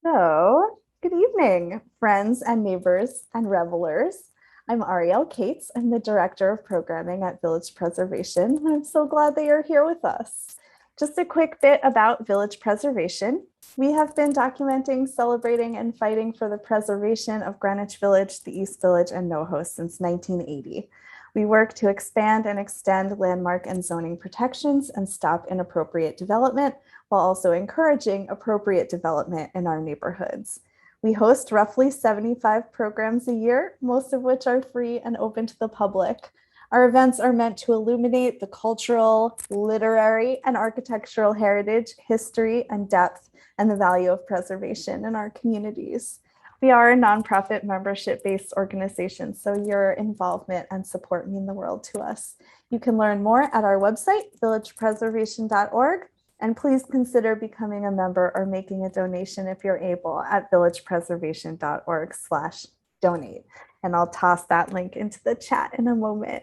So, good evening, friends and neighbors and revelers. I'm Ariel Cates. I'm the Director of Programming at Village Preservation. I'm so glad that you're here with us. Just a quick bit about Village Preservation. We have been documenting, celebrating, and fighting for the preservation of Greenwich Village, the East Village, and NoHo since 1980. We work to expand and extend landmark and zoning protections and stop inappropriate development while also encouraging appropriate development in our neighborhoods. We host roughly 75 programs a year, most of which are free and open to the public. Our events are meant to illuminate the cultural, literary, and architectural heritage, history, and depth, and the value of preservation in our communities. We are a nonprofit membership-based organization, so your involvement and support mean the world to us. You can learn more at our website, villagepreservation.org, and please consider becoming a member or making a donation if you're able at villagepreservation.org/donate. And I'll toss that link into the chat in a moment.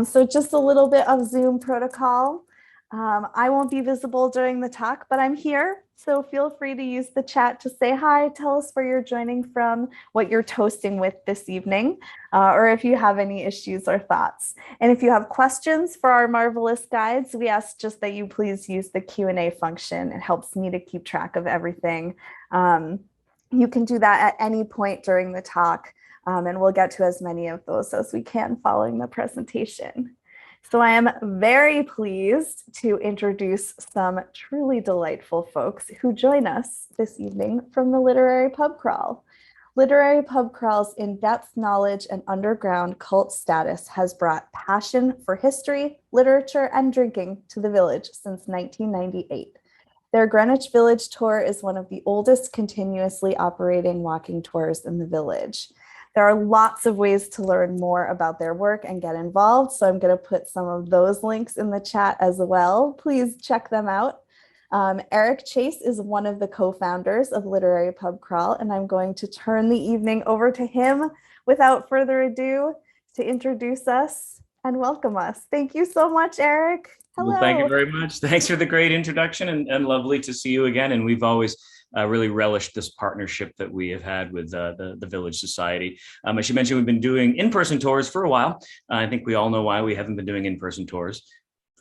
So just a little bit of Zoom protocol. I won't be visible during the talk, but I'm here. So feel free to use the chat to say hi, tell us where you're joining from, what you're toasting with this evening, or if you have any issues or thoughts. And if you have questions for our marvelous guides, we ask just that you please use the Q&A function. It helps me to keep track of everything. You can do that at any point during the talk, and we'll get to as many of those as we can following the presentation. So I am very pleased to introduce some truly delightful folks who join us this evening from the Literary Pub Crawl. Literary Pub Crawl's in-depth knowledge and underground cult status has brought passion for history, literature, and drinking to the village since 1998. Their Greenwich Village tour is one of the oldest continuously operating walking tours in the village. There are lots of ways to learn more about their work and get involved, so I'm going to put some of those links in the chat as well. Please check them out. Eric Chase is one of the co-founders of Literary Pub Crawl, and I'm going to turn the evening over to him without further ado to introduce us and welcome us. Thank you so much, Eric. Hello. Well, thank you very much. Thanks for the great introduction and lovely to see you again. And we've always really relished this partnership that we have had with the Village Society. As you mentioned, we've been doing in-person tours for a while. I think we all know why we haven't been doing in-person tours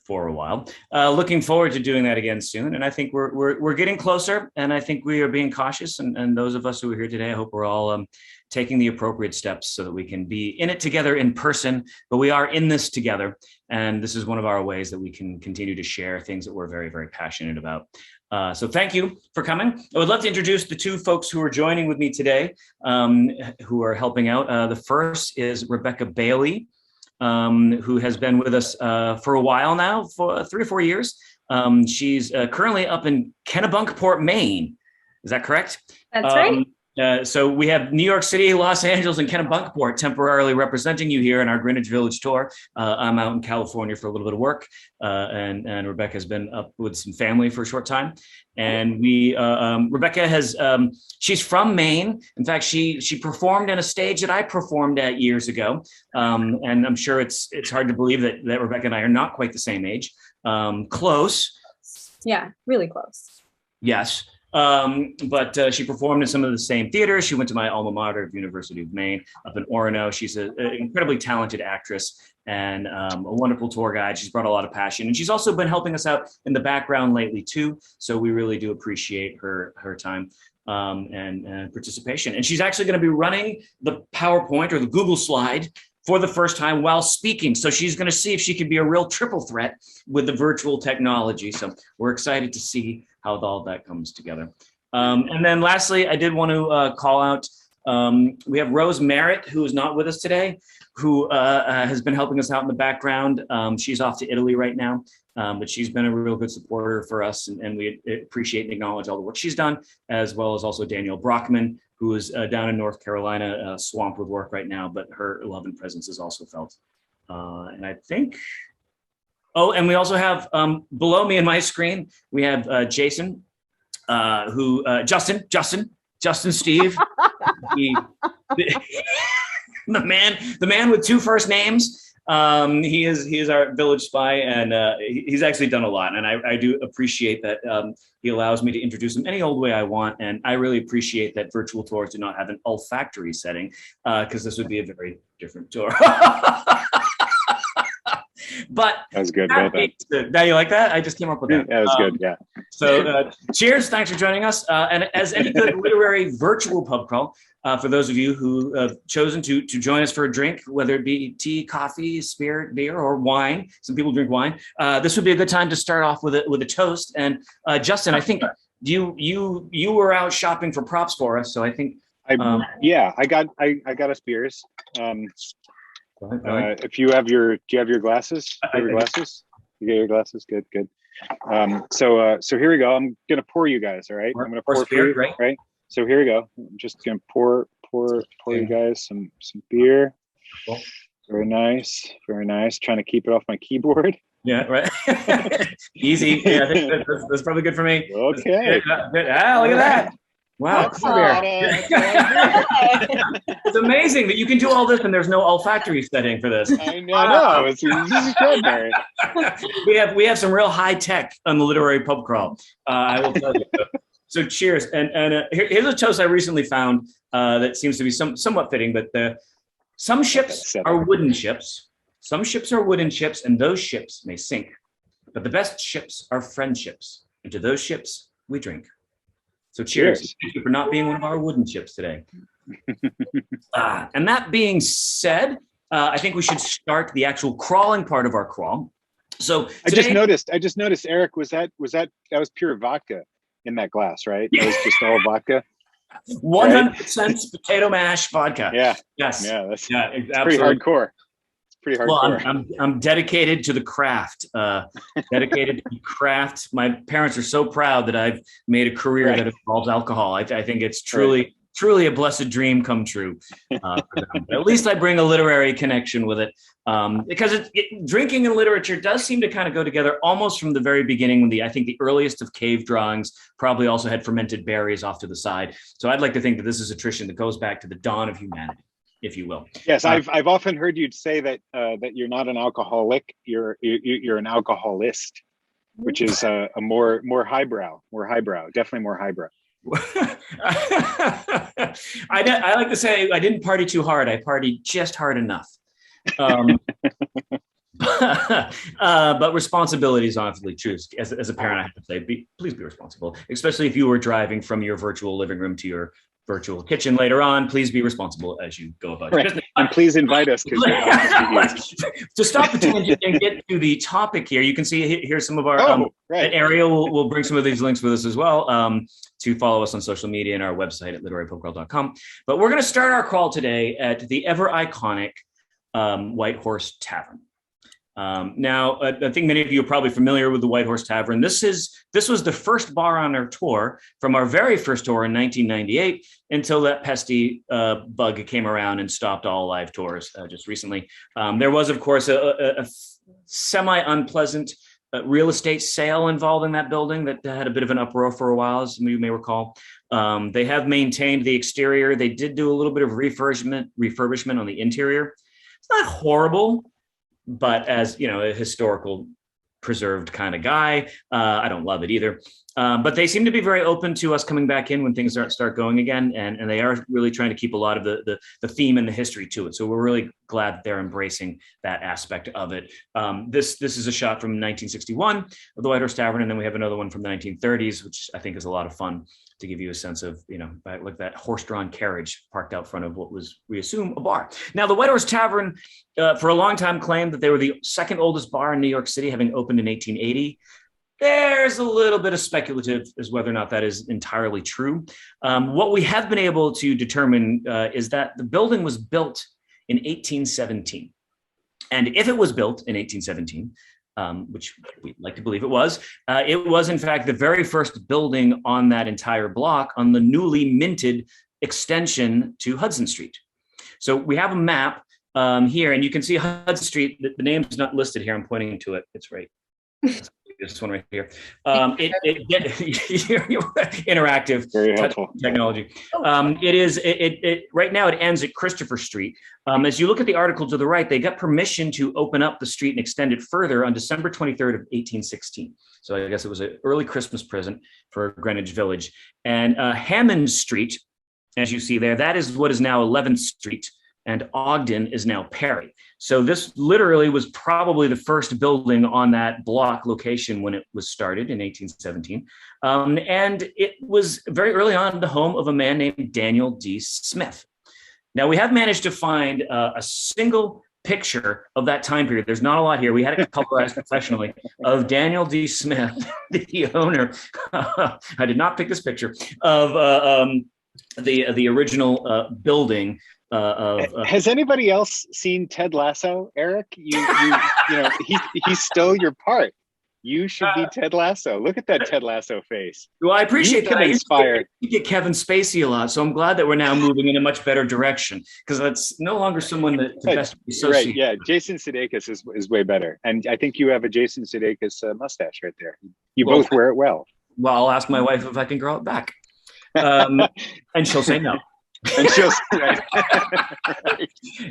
for a while. Looking forward to doing that again soon. And I think we're getting closer, and I think we are being cautious. And those of us who are here today, I hope we're all taking the appropriate steps so that we can be in it together in person, but we are in this together. And this is one of our ways that we can continue to share things that we're very, very passionate about. So thank you for coming. I would love to introduce the two folks who are joining with me today, who are helping out. The first is Rebecca Bailey, who has been with us for a while now, for 3 or 4 years. She's currently up in Kennebunkport, Maine. Is that correct? That's right. So we have New York City, Los Angeles, and Kennebunkport temporarily representing you here in our Greenwich Village tour. I'm out in California for a little bit of work, and Rebecca has been up with some family for a short time. And Rebecca has, she's from Maine. In fact, she performed in a stage that I performed at years ago. And I'm sure it's hard to believe that Rebecca and I are not quite the same age. Close. Yeah, really close. Yes. But she performed in some of the same theaters. She went to my alma mater, University of Maine, up in Orono. She's an incredibly talented actress and a wonderful tour guide. She's brought a lot of passion, and she's also been helping us out in the background lately too. So we really do appreciate her time and participation. And she's actually going to be running the PowerPoint or the Google slide for the first time while speaking. So she's going to see if she can be a real triple threat with the virtual technology. So we're excited to see how all that comes together. And then lastly, I did want to call out, we have Rose Merritt, who is not with us today, who has been helping us out in the background. She's off to Italy right now, but she's been a real good supporter for us, and we appreciate and acknowledge all the work she's done, as well as also Danielle Brockman, who is down in North Carolina, swamped with work right now, but her love and presence is also felt. And I think, oh, and we also have below me in my screen, we have Jason, Justin Steve, the man with 2 first names. He is our village spy, and he's actually done a lot. And I do appreciate that he allows me to introduce him any old way I want. And I really appreciate that virtual tours do not have an olfactory setting, because this would be a very different tour. But that was good. Well done. Now you like that? I just came up with that. That was good. Yeah. So cheers. Thanks for joining us. And as any good literary virtual pub crawl, for those of you who have chosen to join us for a drink, whether it be tea, coffee, spirit, beer, or wine. Some people drink wine. This would be a good time to start off with a toast. And Justin, I think you were out shopping for props for us. So I think I got us beers. If you have do you have your glasses? You got your glasses? Good. So here we go. I'm gonna pour you guys. All right. I'm gonna pour for you. Right. So here we go. I'm just gonna pour you guys some beer. Cool. Very nice. Trying to keep it off my keyboard. Yeah, right. Easy. Yeah, I think that's probably good for me. Okay. Good. Ah, look at that. Wow. It's amazing that you can do all this and there's no olfactory setting for this. I know. It's extraordinary. We have some real high tech on the literary pub crawl. I will tell you. So cheers. And here's a toast I recently found that seems to be somewhat fitting. But some ships are wooden ships. Some ships are wooden ships, and those ships may sink. But the best ships are friendships, and to those ships we drink. So cheers. Thank you for not being one of our wooden ships today. And that being said, I think we should start the actual crawling part of our crawl. So today, I just noticed, Eric, that was pure vodka in that glass, right? That was just all vodka. 100% potato mash vodka. Yeah. Yes. Yeah. That's absolutely. Pretty hardcore. Well, I'm dedicated to the craft. Dedicated to the craft. My parents are so proud that I've made a career that involves alcohol. I think it's truly a blessed dream come true for them. At least I bring a literary connection with it, because drinking and literature does seem to kind of go together almost from the very beginning. When I think the earliest of cave drawings probably also had fermented berries off to the side. SoId like to think that this is a tradition that goes back to the dawn of humanity, if you will. Yes, I've often heard you say that you're not an alcoholic, you're an alcoholist, which is a more highbrow, definitely more highbrow. I like to say I didn't party too hard. I partied just hard enough. But responsibility is honestly true. As a parent, I have to say, please be responsible, especially if you were driving from your virtual living room to your virtual kitchen later on. Please be responsible as you go about your business. And please invite us. To stop the tangent and get to the topic here, you can see here's some of our and Ariel will bring some of these links with us as well, to follow us on social media and our website at literarypubcrawl.com. But we're going to start our crawl today at the ever iconic White Horse Tavern. Now, I think many of you are probably familiar with the White Horse Tavern. This was the first bar on our tour, from our very first tour in 1998 until that pesky bug came around and stopped all live tours just recently. There was, of course, a semi-unpleasant real estate sale involved in that building that had a bit of an uproar for a while, as you may recall. They have maintained the exterior. They did do a little bit of refurbishment on the interior. It's not horrible, but as you know, a historical preserved kind of guy, I don't love it either. But they seem to be very open to us coming back in when things start going again, and they are really trying to keep a lot of the theme and the history to it. So we're really glad that they're embracing that aspect of it. This is a shot from 1961 of the White Horse Tavern, and then we have another one from the 1930s, which I think is a lot of fun to give you a sense of, like that horse-drawn carriage parked out front of what was, we assume, a bar. Now, the White Horse Tavern, for a long time, claimed that they were the second oldest bar in New York City, having opened in 1880. There's a little bit of speculative as whether or not that is entirely true. What we have been able to determine is that the building was built in 1817. And if it was built in 1817, which we'd like to believe it was in fact the very first building on that entire block on the newly minted extension to Hudson Street. So we have a map here, and you can see Hudson Street. The name's not listed here. I'm pointing to it. It's right. This one right here. Interactive, very helpful technology. Right now it ends at Christopher Street. As you look at the article to the right, they got permission to open up the street and extend it further on December 23rd of 1816. So I guess it was an early Christmas present for Greenwich Village. And Hammond Street, as you see there, that is what is now 11th Street, and Ogden is now Perry. So this literally was probably the first building on that block location when it was started in 1817. And it was very early on the home of a man named Daniel D. Smith. Now, we have managed to find a single picture of that time period. There's not a lot here. We had it colorized professionally of Daniel D. Smith, the owner. I did not pick this picture of the original building. Has anybody else seen Ted Lasso, Eric? You know, he stole your part. You should be Ted Lasso. Look at that Ted Lasso face. Well, I appreciate that. I inspired. used to get Kevin Spacey a lot, so I'm glad that we're now moving in a much better direction, because that's no longer someone that to best associate. Right? Yeah, Jason Sudeikis is way better, and I think you have a Jason Sudeikis mustache right there. You both wear it well. Well, I'll ask my wife if I can grow it back, and she'll say no. And she'll right.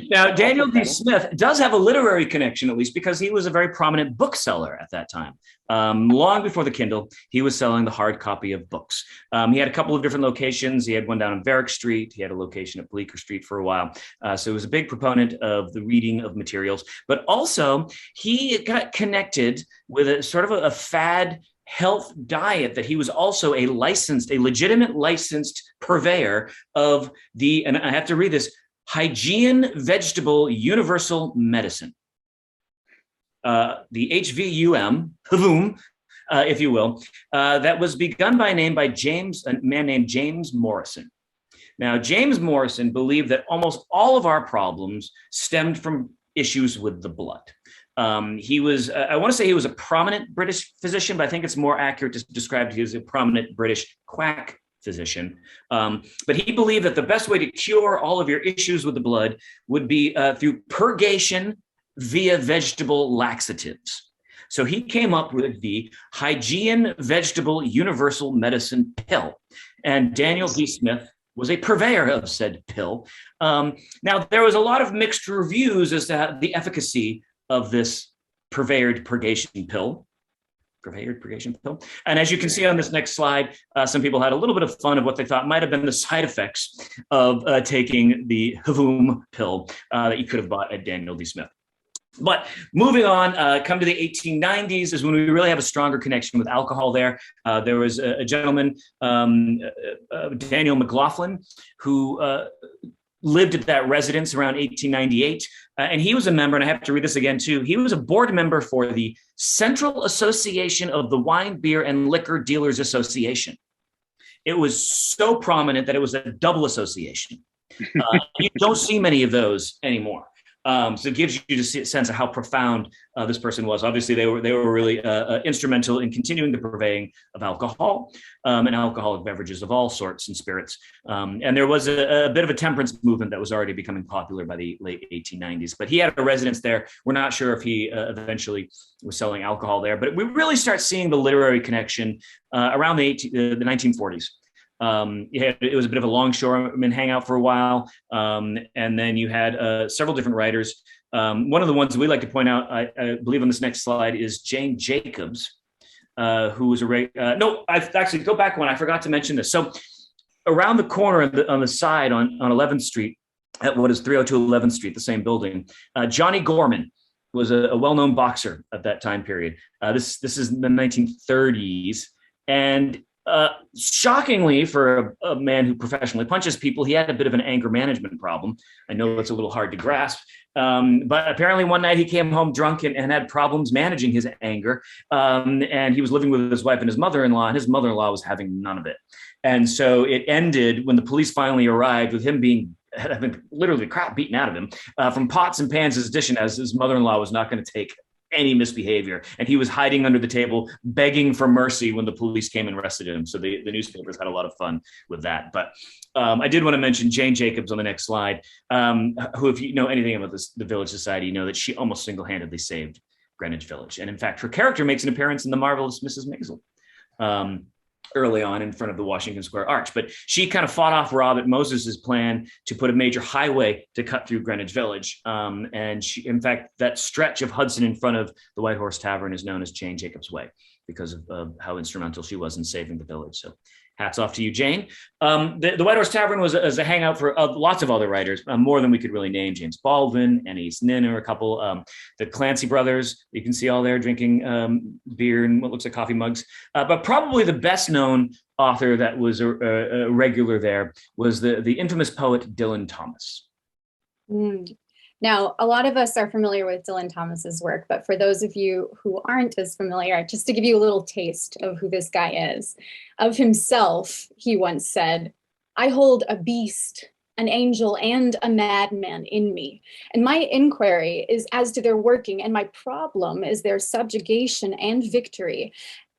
Now, Daniel D. Smith does have a literary connection, at least, because he was a very prominent bookseller at that time. Long before the Kindle, he was selling the hard copy of books. He had a couple of different locations. He had one down on Varick Street. He had a location at Bleecker Street for a while. So he was a big proponent of the reading of materials. But also, he got connected with a sort of a fad health diet, that he was also a legitimate licensed purveyor of the, and I have to read this, Hygiene Vegetable Universal Medicine. The HVUM, if you will, that was begun by a man named James Morrison. Now, James Morrison believed that almost all of our problems stemmed from issues with the blood. He was, I want to say he was a prominent British physician, but I think it's more accurate to describe him as a prominent British quack physician. But he believed that the best way to cure all of your issues with the blood would be through purgation via vegetable laxatives. So he came up with the Hygiene Vegetable Universal Medicine pill. And Daniel D. Smith was a purveyor of said pill. Now, there was a lot of mixed reviews as to the efficacy of this purveyored purgation pill. And as you can see on this next slide, some people had a little bit of fun of what they thought might have been the side effects of taking the HVUM pill that you could have bought at Daniel D. Smith. But moving on, come to the 1890s is when we really have a stronger connection with alcohol there. There was a gentleman, Daniel McLaughlin, who lived at that residence around 1898. And he was a member, and I have to read this again too, he was a board member for the Central Association of the Wine, Beer, and Liquor Dealers Association. It was so prominent that it was a double association. You don't see many of those anymore. So it gives you just a sense of how profound this person was. Obviously, they were really instrumental in continuing the purveying of alcohol and alcoholic beverages of all sorts and spirits. And there was a bit of a temperance movement that was already becoming popular by the late 1890s. But he had a residence there. We're not sure if he eventually was selling alcohol there. But we really start seeing the literary connection around the 1940s. It was a bit of a longshoreman hangout for a while. And then you had several different writers. One of the ones we like to point out, I believe on this next slide, is Jane Jacobs, who was actually go back one. I forgot to mention this. So around the corner on the side on 11th Street, at what is 302 11th Street, the same building, Johnny Gorman was a well-known boxer at that time period. This is in the 1930s. And shockingly, for a man who professionally punches people, he had a bit of an anger management problem. I know it's a little hard to grasp, but apparently one night he came home drunk and had problems managing his anger. And he was living with his wife and his mother-in-law, and his mother-in-law was having none of it. And so it ended when the police finally arrived with him having literally crap beaten out of him from pots and pans, his addition, as his mother-in-law was not going to take any misbehavior. And he was hiding under the table, begging for mercy when the police came and arrested him. So the newspapers had a lot of fun with that. But I did want to mention Jane Jacobs on the next slide, who, if you know anything about the Village Society, you know that she almost single-handedly saved Greenwich Village. And in fact, her character makes an appearance in The Marvelous Mrs. Maisel early on in front of the Washington Square Arch. But she kind of fought off Robert Moses's plan to put a major highway to cut through Greenwich Village. And she, in fact, that stretch of Hudson in front of the White Horse Tavern is known as Jane Jacobs Way because of how instrumental she was in saving the village. So hats off to you, Jane. The White Horse Tavern was a hangout for lots of other writers, more than we could really name. James Baldwin, Anais Nin, or a couple. The Clancy brothers, you can see all there drinking beer and what looks like coffee mugs. But probably the best known author that was a regular there was the infamous poet Dylan Thomas. Now, a lot of us are familiar with Dylan Thomas's work, but for those of you who aren't as familiar, just to give you a little taste of who this guy is, of himself, he once said, "I hold a beast, an angel, and a madman in me. And my inquiry is as to their working, and my problem is their subjugation and victory,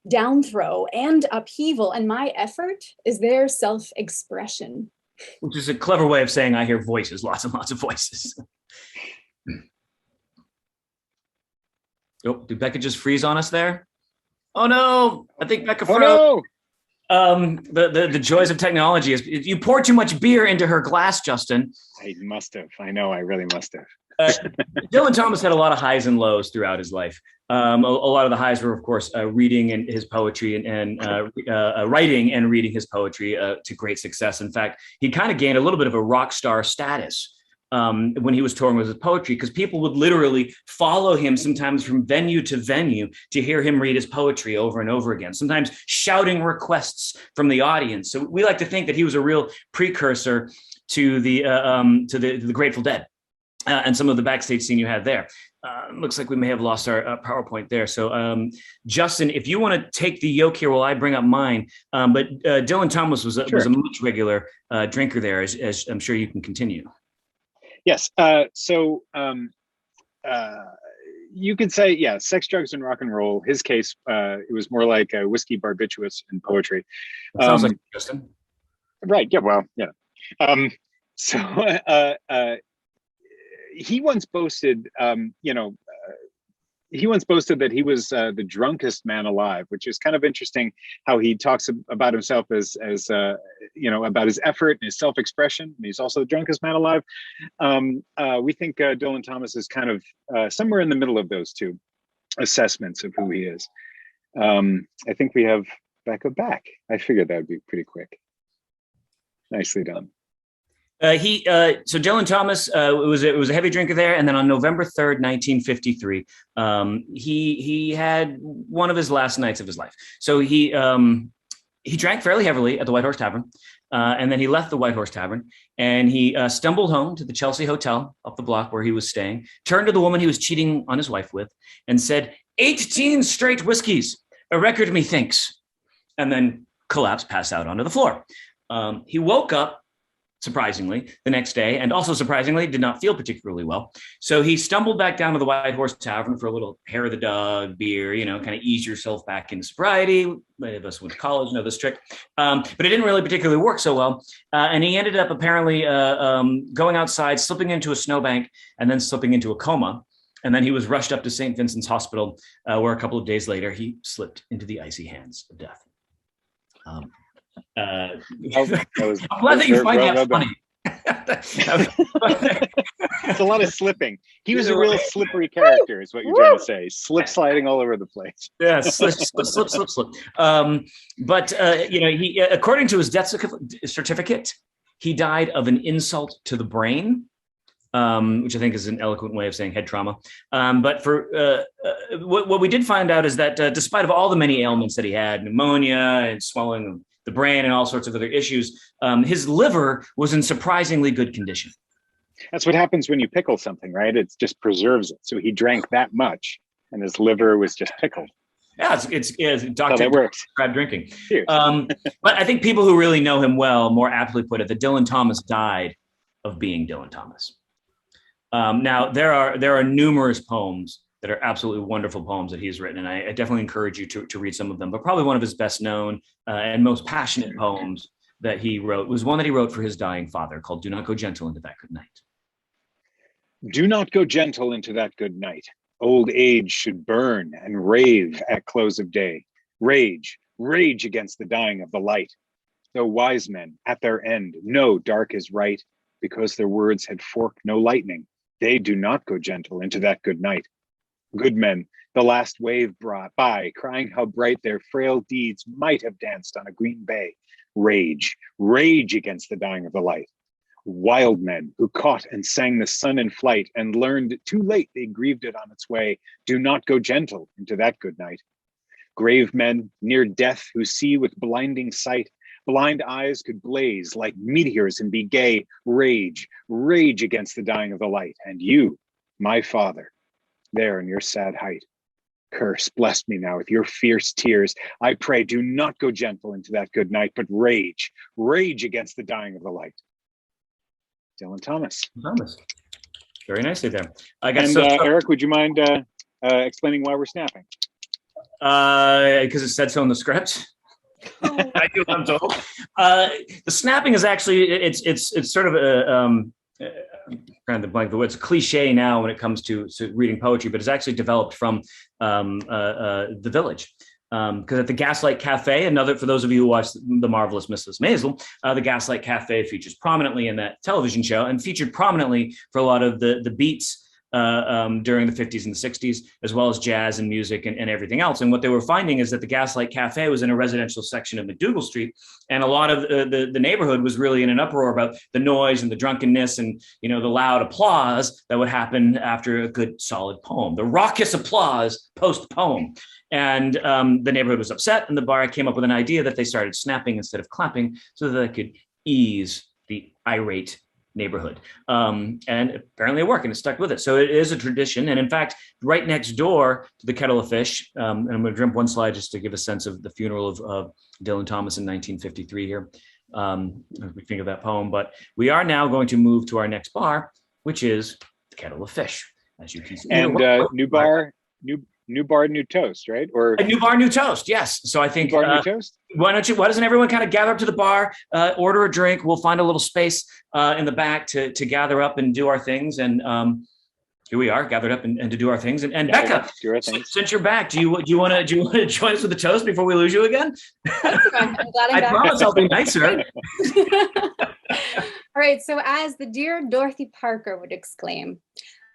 downthrow and upheaval, and my effort is their self-expression." Which is a clever way of saying I hear voices, lots and lots of voices. Oh, did Becca just freeze on us there? Oh no, I think Becca froze. Oh no! The joys of technology is you poured too much beer into her glass, Justin. I must have. I know, I really must have. Dylan Thomas had a lot of highs and lows throughout his life. A lot of the highs were, of course, reading and his poetry and writing and reading his poetry to great success. In fact, he kind of gained a little bit of a rock star status when he was touring with his poetry, because people would literally follow him sometimes from venue to venue to hear him read his poetry over and over again, sometimes shouting requests from the audience. So we like to think that he was a real precursor to the Grateful Dead and some of the backstage scene you had there. Looks like we may have lost our PowerPoint there. So Justin, if you want to take the yoke here while I bring up mine, but Dylan Thomas was a much regular drinker there, as I'm sure you can continue. Yes. So you could say, yeah, sex, drugs, and rock and roll. His case, it was more like whiskey, barbiturates, and poetry. Sounds like Justin. Right. Yeah. Well. Yeah. He once boasted, he once boasted that he was the drunkest man alive, which is kind of interesting how he talks about himself as about his effort and his self-expression. And he's also the drunkest man alive. We think Dylan Thomas is kind of somewhere in the middle of those two assessments of who he is. I think we have Becca back. I figured that would be pretty quick. Nicely done. So Dylan Thomas it was a heavy drinker there, and then on November 3rd, 1953, he had one of his last nights of his life. So he drank fairly heavily at the White Horse Tavern, and then he left the White Horse Tavern, and he stumbled home to the Chelsea Hotel up the block where he was staying, turned to the woman he was cheating on his wife with, and said, "18 straight whiskeys, a record methinks," and then collapsed, passed out onto the floor. He woke up, surprisingly, the next day, and also surprisingly did not feel particularly well. So he stumbled back down to the White Horse Tavern for a little hair of the dog beer, kind of ease yourself back into sobriety. Many of us went to college know this trick, but it didn't really particularly work so well. And he ended up apparently going outside, slipping into a snowbank, and then slipping into a coma. And then he was rushed up to St. Vincent's Hospital, where a couple of days later he slipped into the icy hands of death. I'm glad that you find that funny. It's a lot of slipping. He was a real slippery character, is what you're trying to say. Sliding all over the place. Yeah, slip. But he, according to his death certificate, he died of an insult to the brain, which I think is an eloquent way of saying head trauma. But for what we did find out is that despite of all the many ailments that he had, pneumonia and swelling of the brain and all sorts of other issues, his liver was in surprisingly good condition. That's what happens when you pickle something, right? It just preserves it. So he drank that much and his liver was just pickled. Yeah, it's doctor prescribed drinking. But I think people who really know him well more aptly put it that Dylan Thomas died of being Dylan Thomas. Now, there are numerous poems that are absolutely wonderful poems that he's written, and I definitely encourage you to read some of them. But probably one of his best known and most passionate poems that he wrote was one that he wrote for his dying father called "Do Not Go Gentle Into That Good Night." Do not go gentle into that good night. Old age should burn and rave at close of day. Rage, rage against the dying of the light. Though wise men at their end know dark is right, because their words had forked no lightning, they do not go gentle into that good night. Good men, the last wave brought by, crying how bright their frail deeds might have danced on a green bay. Rage, rage against the dying of the light. Wild men who caught and sang the sun in flight and learned too late they grieved it on its way, do not go gentle into that good night. Grave men near death who see with blinding sight, blind eyes could blaze like meteors and be gay. Rage, rage against the dying of the light. And you, my father, there in your sad height, curse, bless me now with your fierce tears. I pray, do not go gentle into that good night, but rage, rage against the dying of the light. Dylan Thomas. Thomas. Very nicely there. Eric, would you mind explaining why we're snapping? Because it said so in the script. I do, I'm told. The snapping is actually it's sort of a kind of blank the word. It's a cliche now when it comes to reading poetry, but it's actually developed from the Village. Because at the Gaslight Cafe, another, for those of you who watched The Marvelous Mrs. Maisel, the Gaslight Cafe features prominently in that television show and featured prominently for a lot of the beats during the 50s and the 60s, as well as jazz and music and everything else. And what they were finding is that the Gaslight Cafe was in a residential section of McDougal Street, and a lot of the neighborhood was really in an uproar about the noise and the drunkenness and, you know, the loud applause that would happen after a good solid poem, the raucous applause post-poem. And the neighborhood was upset, and the bar came up with an idea that they started snapping instead of clapping so that they could ease the irate neighborhood. And apparently it worked, and it stuck with it. So it is a tradition. And in fact, right next door to the Kettle of Fish, and I'm going to jump one slide just to give a sense of the funeral of Dylan Thomas in 1953 here, as we think of that poem. But we are now going to move to our next bar, which is the Kettle of Fish, as you can see. And new bar, new toast, right? Or a new bar, new toast. Yes. So I think new bar, new toast. Why doesn't everyone kind of gather up to the bar, order a drink? We'll find a little space in the back to gather up and do our things. And here we are, gathered up and to do our things. And Becca, since you're back, do you want to join us with the toast before we lose you again? That's fine. I'm glad I'm back. Promise I'll be nicer. All right. So as the dear Dorothy Parker would exclaim,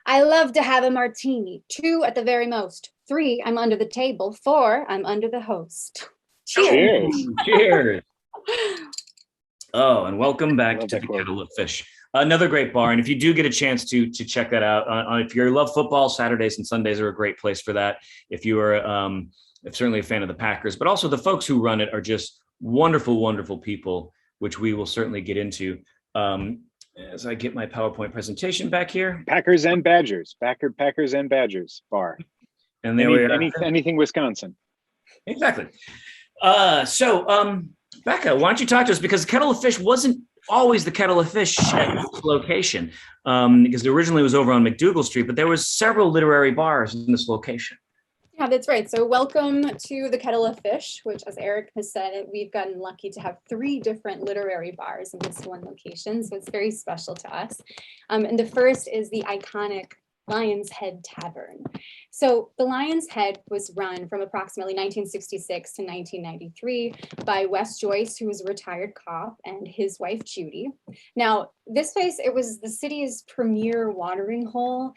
I love to have a martini, 2 at the very most. 3, I'm under the table. 4, I'm under the host. Cheers. Cheers. Oh, and welcome back to the Kettle of Fish. Another great bar. And if you do get a chance to check that out, if you love football, Saturdays and Sundays are a great place for that. If you are certainly a fan of the Packers, but also the folks who run it are just wonderful, wonderful people, which we will certainly get into. As I get my PowerPoint presentation back here. Packers and Badgers. Packers and Badgers bar. And there we are. Anything Wisconsin. Exactly. So Becca, why don't you talk to us? Because Kettle of Fish wasn't always the Kettle of Fish at this location, because it originally was over on McDougal Street, but there was several literary bars in this location. Yeah, that's right. So welcome to the Kettle of Fish, which, as Eric has said, we've gotten lucky to have 3 different literary bars in this one location. So it's very special to us. And the first is the iconic Lion's Head Tavern. So the Lion's Head was run from approximately 1966 to 1993 by Wes Joyce, who was a retired cop, and his wife, Judy. Now, this place, it was the city's premier watering hole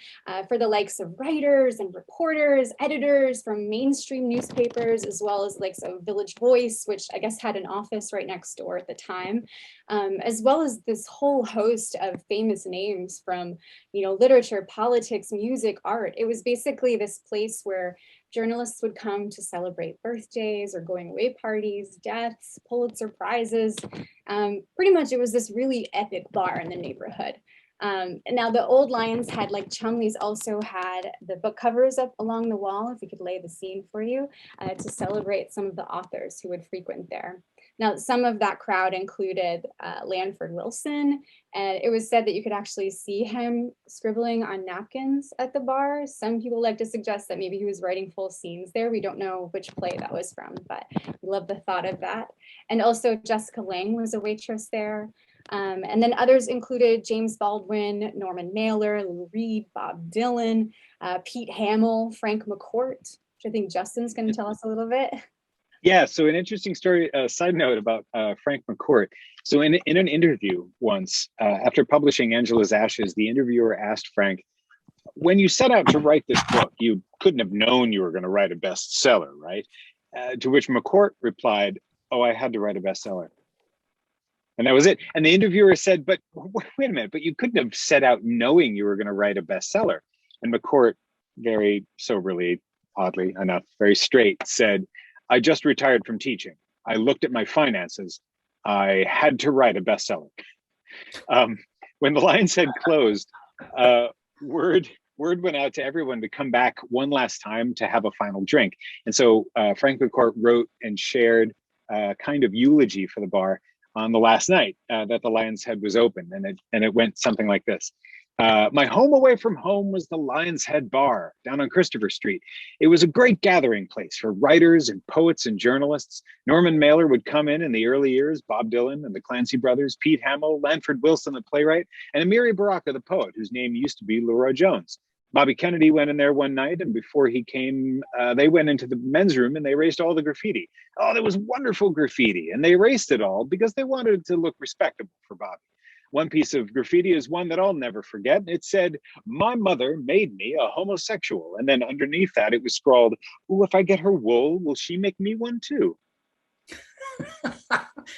for the likes of writers and reporters, editors from mainstream newspapers, as well as likes of Village Voice, which I guess had an office right next door at the time, as well as this whole host of famous names from, literature, politics, music, art. It was basically this place where journalists would come to celebrate birthdays or going away parties, deaths, Pulitzer Prizes. Pretty much it was this really epic bar in the neighborhood. Now the old Lion's Head, like Chumley's, also had the book covers up along the wall, if we could lay the scene for you, to celebrate some of the authors who would frequent there. Now, some of that crowd included Lanford Wilson, and it was said that you could actually see him scribbling on napkins at the bar. Some people like to suggest that maybe he was writing full scenes there. We don't know which play that was from, but we love the thought of that. And also Jessica Lange was a waitress there. And then others included James Baldwin, Norman Mailer, Lou Reed, Bob Dylan, Pete Hamill, Frank Mccourt, which I think Justin's going to tell us a little bit. Yeah, so an interesting story, side note about Frank Mccourt. So in an interview once, after publishing Angela's Ashes, the interviewer asked Frank, when you set out to write this book, you couldn't have known you were going to write a bestseller, right? To which Mccourt replied, oh, I had to write a bestseller. And that was it. And the interviewer said, but wait a minute, but you couldn't have set out knowing you were going to write a bestseller. And Mccourt, very soberly, oddly enough, very straight, said, I just retired from teaching. I looked at my finances. I had to write a bestseller. When the Lion's Head closed, word went out to everyone to come back one last time to have a final drink. And so Frank Mccourt wrote and shared a kind of eulogy for the bar on the last night that the Lion's Head was open. And it went something like this. My home away from home was the Lion's Head Bar down on Christopher Street. It was a great gathering place for writers and poets and journalists. Norman Mailer would come in the early years, Bob Dylan and the Clancy brothers, Pete Hamill, Lanford Wilson, the playwright, and Amir Baraka, the poet, whose name used to be Leroy Jones. Bobby Kennedy went in there one night, and before he came, they went into the men's room and they erased all the graffiti. Oh, there was wonderful graffiti, and they erased it all because they wanted it to look respectable for Bobby. One piece of graffiti is one that I'll never forget. It said, my mother made me a homosexual. And then underneath that, it was scrawled, oh, if I get her wool, will she make me one too?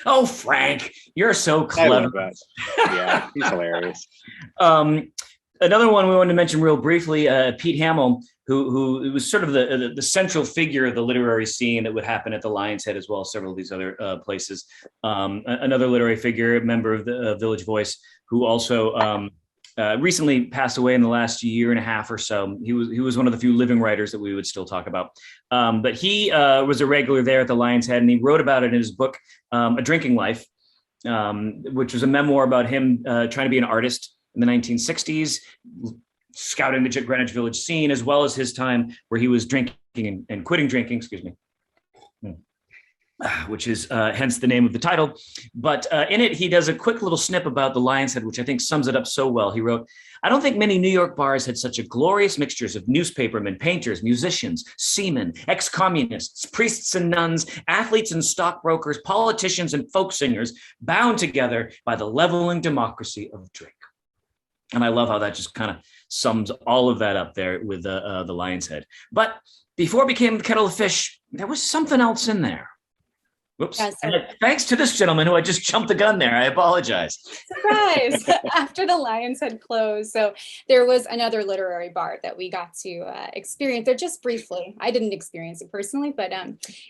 Oh, Frank, you're so clever. I love that. Yeah, he's hilarious. Another one we wanted to mention real briefly, Pete Hamill, who was sort of the central figure of the literary scene that would happen at the Lion's Head, as well as several of these other places. Another literary figure, member of the Village Voice, who also recently passed away in the last year and a half or so. He was one of the few living writers that we would still talk about. But he was a regular there at the Lion's Head, and he wrote about it in his book, A Drinking Life, which was a memoir about him trying to be an artist in the 1960s, scouting the Greenwich Village scene, as well as his time where he was drinking and quitting drinking, which is hence the name of the title. But in it, he does a quick little snip about the Lion's Head, which I think sums it up so well. He wrote, I don't think many New York bars had such a glorious mixtures of newspapermen, painters, musicians, seamen, ex-communists, priests and nuns, athletes and stockbrokers, politicians and folk singers, bound together by the leveling democracy of drink. And I love how that just kind of sums all of that up there with the Lion's Head. But before it became the Kettle of Fish, there was something else in there. Whoops. Yeah, so thanks to this gentleman who I just jumped the gun there. I apologize. Surprise! After the Lion's Head closed. So there was another literary bar that we got to experience there just briefly. I didn't experience it personally, but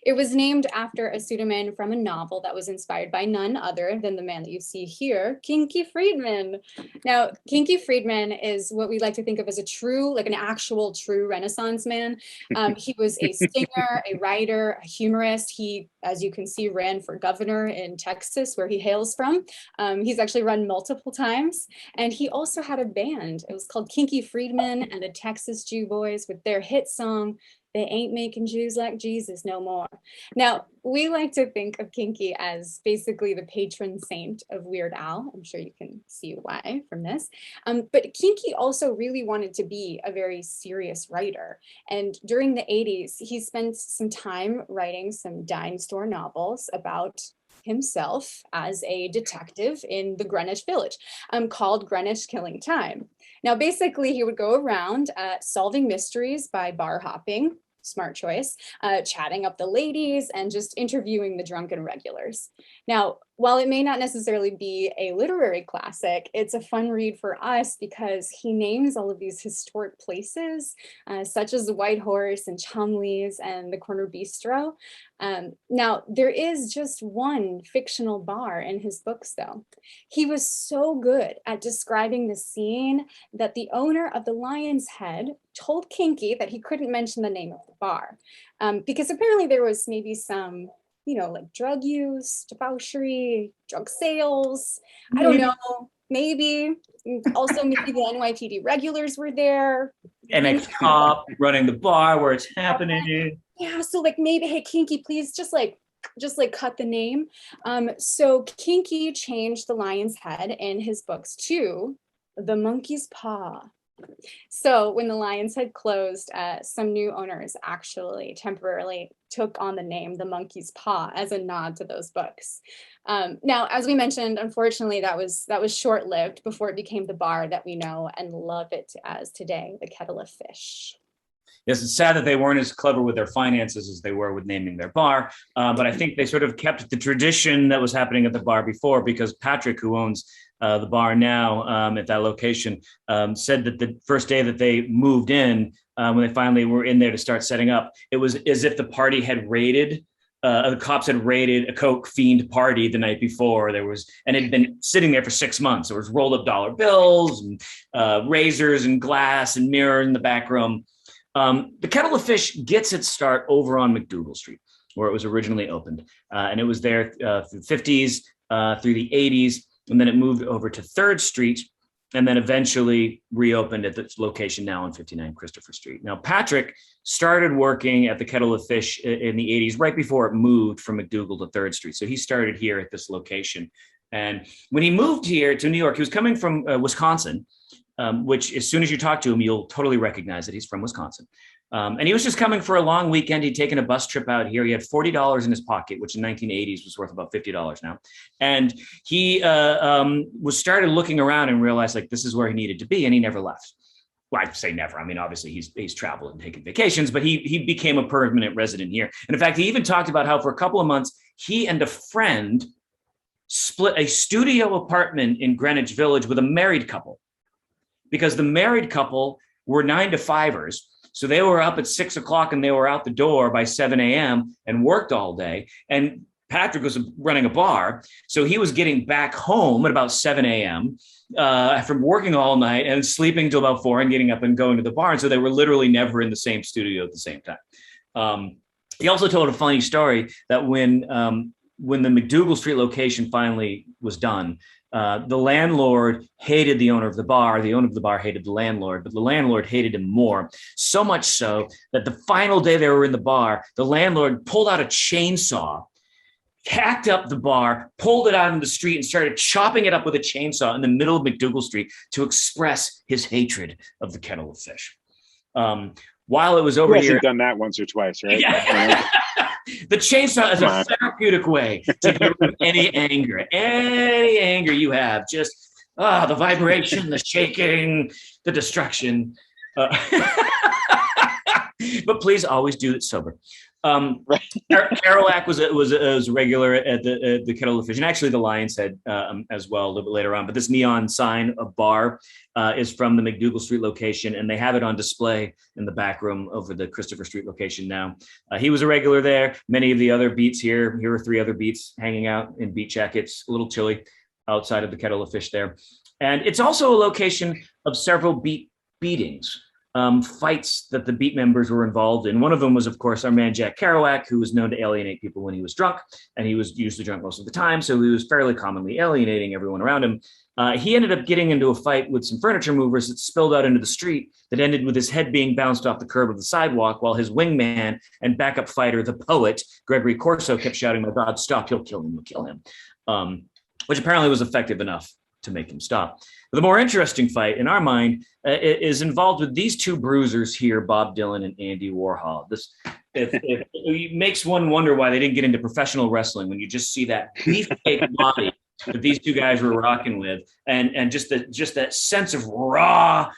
it was named after a pseudonym from a novel that was inspired by none other than the man that you see here, Kinky Friedman. Now, Kinky Friedman is what we like to think of as an actual true Renaissance man. He was a singer, a writer, a humorist. He, as you can see, ran for governor in Texas, where he hails from. He's actually run multiple times. And he also had a band. It was called Kinky Friedman and the Texas Jew Boys with their hit song, They Ain't Making Jews Like Jesus No More. Now, we like to think of Kinky as basically the patron saint of Weird Al. I'm sure you can see why from this. But Kinky also really wanted to be a very serious writer. And during the 80s, he spent some time writing some dime store novels about himself as a detective in the Greenwich Village, called Greenwich Killing Time. Now, basically, he would go around solving mysteries by bar hopping, smart choice, chatting up the ladies, and just interviewing the drunken regulars. Now, while it may not necessarily be a literary classic, it's a fun read for us because he names all of these historic places, such as the White Horse and Chumley's and the Corner Bistro. Now, there is just one fictional bar in his books, though. He was so good at describing the scene that the owner of the Lion's Head told Kinky that he couldn't mention the name of the bar because apparently there was maybe some, like drug use, debauchery, drug sales. I don't know, maybe. Also, maybe the NYPD regulars were there. And a cop running the bar where it's happening. Yeah, so maybe, hey, Kinky, please just just like cut the name. So Kinky changed the lion's head in his books to the monkey's paw. So when the Lion's Head closed, some new owners actually temporarily took on the name The Monkey's Paw as a nod to those books. Now, as we mentioned, unfortunately, that was short-lived before it became the bar that we know and love it as today, the Kettle of Fish. Yes, it's sad that they weren't as clever with their finances as they were with naming their bar, but I think they sort of kept the tradition that was happening at the bar before, because Patrick, who owns the bar now at that location, said that the first day that they moved in, when they finally were in there to start setting up, it was as if the party had raided. The cops had raided a coke fiend party the night before. And it had been sitting there for 6 months. There was rolled up dollar bills and razors and glass and mirror in the back room. The Kettle of Fish gets its start over on McDougal Street, where it was originally opened. And it was there through the 50s, through the 80s, and then it moved over to 3rd Street, and then eventually reopened at its location now on 59 Christopher Street. Now, Patrick started working at the Kettle of Fish in the 80s, right before it moved from McDougal to 3rd Street. So he started here at this location. And when he moved here to New York, he was coming from Wisconsin, which as soon as you talk to him, you'll totally recognize that he's from Wisconsin. And he was just coming for a long weekend. He'd taken a bus trip out here. He had $40 in his pocket, which in 1980s was worth about $50 now. And he started looking around and realized like this is where he needed to be, and he never left. Well, I'd say never. I mean, obviously he's traveled and taken vacations, but he became a permanent resident here. And in fact, he even talked about how for a couple of months, he and a friend split a studio apartment in Greenwich Village with a married couple, because the married couple were 9-to-5ers. So they were up at 6 o'clock and they were out the door by 7 a.m. and worked all day. And Patrick was running a bar. So he was getting back home at about 7 a.m. From working all night and sleeping till about 4 and getting up and going to the bar. And so they were literally never in the same studio at the same time. He also told a funny story that when the McDougal Street location finally was done, the landlord hated the owner of the bar. The owner of the bar hated the landlord, but the landlord hated him more. So much so that the final day they were in the bar, the landlord pulled out a chainsaw, hacked up the bar, pulled it out in the street, and started chopping it up with a chainsaw in the middle of McDougal Street to express his hatred of the Kettle of Fish. While it was over here, done that once or twice, right? Yeah. The chainsaw is a therapeutic way to get rid of any anger you have. Just the vibration, the shaking, the destruction. But please always do it sober. Kerouac was a regular at the Kettle of Fish, and actually the Lion's Head as well a little bit later on. But this neon sign, a bar, is from the McDougal Street location, and they have it on display in the back room over the Christopher Street location now. He was a regular there. Many of the other beats here are 3 other beats hanging out in beat jackets, a little chilly outside of the Kettle of Fish there. And it's also a location of several beatings. Fights that the beat members were involved in. One of them was, of course, our man Jack Kerouac, who was known to alienate people when he was drunk, and he was usually drunk most of the time, so he was fairly commonly alienating everyone around him. He ended up getting into a fight with some furniture movers that spilled out into the street that ended with his head being bounced off the curb of the sidewalk, while his wingman and backup fighter, the poet, Gregory Corso, kept shouting, "My God, stop, he'll kill him, he'll kill him," which apparently was effective enough to make him stop. But the more interesting fight in our mind is involved with these 2 bruisers here, Bob Dylan and Andy Warhol. It makes one wonder why they didn't get into professional wrestling when you just see that beefcake body that these 2 guys were rocking with, and just that sense of raw,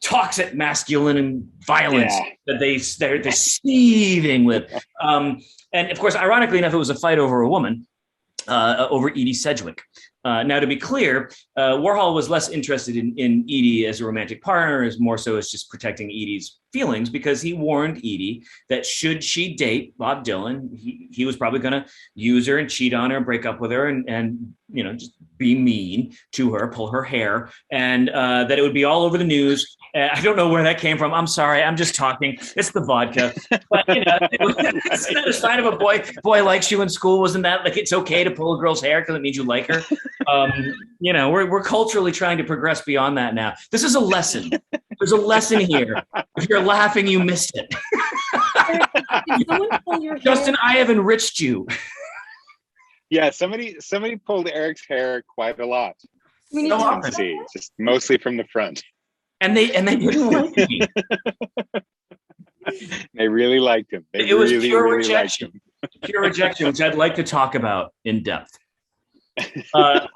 toxic masculine and violence that they're seething with. And of course, ironically enough, it was a fight over a woman, over Edie Sedgwick. Now, to be clear, Warhol was less interested in Edie as a romantic partner, as more so as just protecting Edie's feelings, because he warned Edie that should she date Bob Dylan, he was probably going to use her and cheat on her and break up with her and just be mean to her, pull her hair, and that it would be all over the news. I don't know where that came from. I'm sorry. I'm just talking. It's the vodka. But, it's a sign of a boy likes you in school. Wasn't that like it's okay to pull a girl's hair because it means you like her? We're culturally trying to progress beyond that now. This is a lesson. There's a lesson here. If you're laughing, you missed it. Justin, I have enriched you. Yeah, somebody pulled Eric's hair quite a lot. We need So to often. See, just mostly from the front. And they didn't like me. They really liked him. They It was really, pure really liked rejection. him. Pure rejection, which I'd like to talk about in depth. But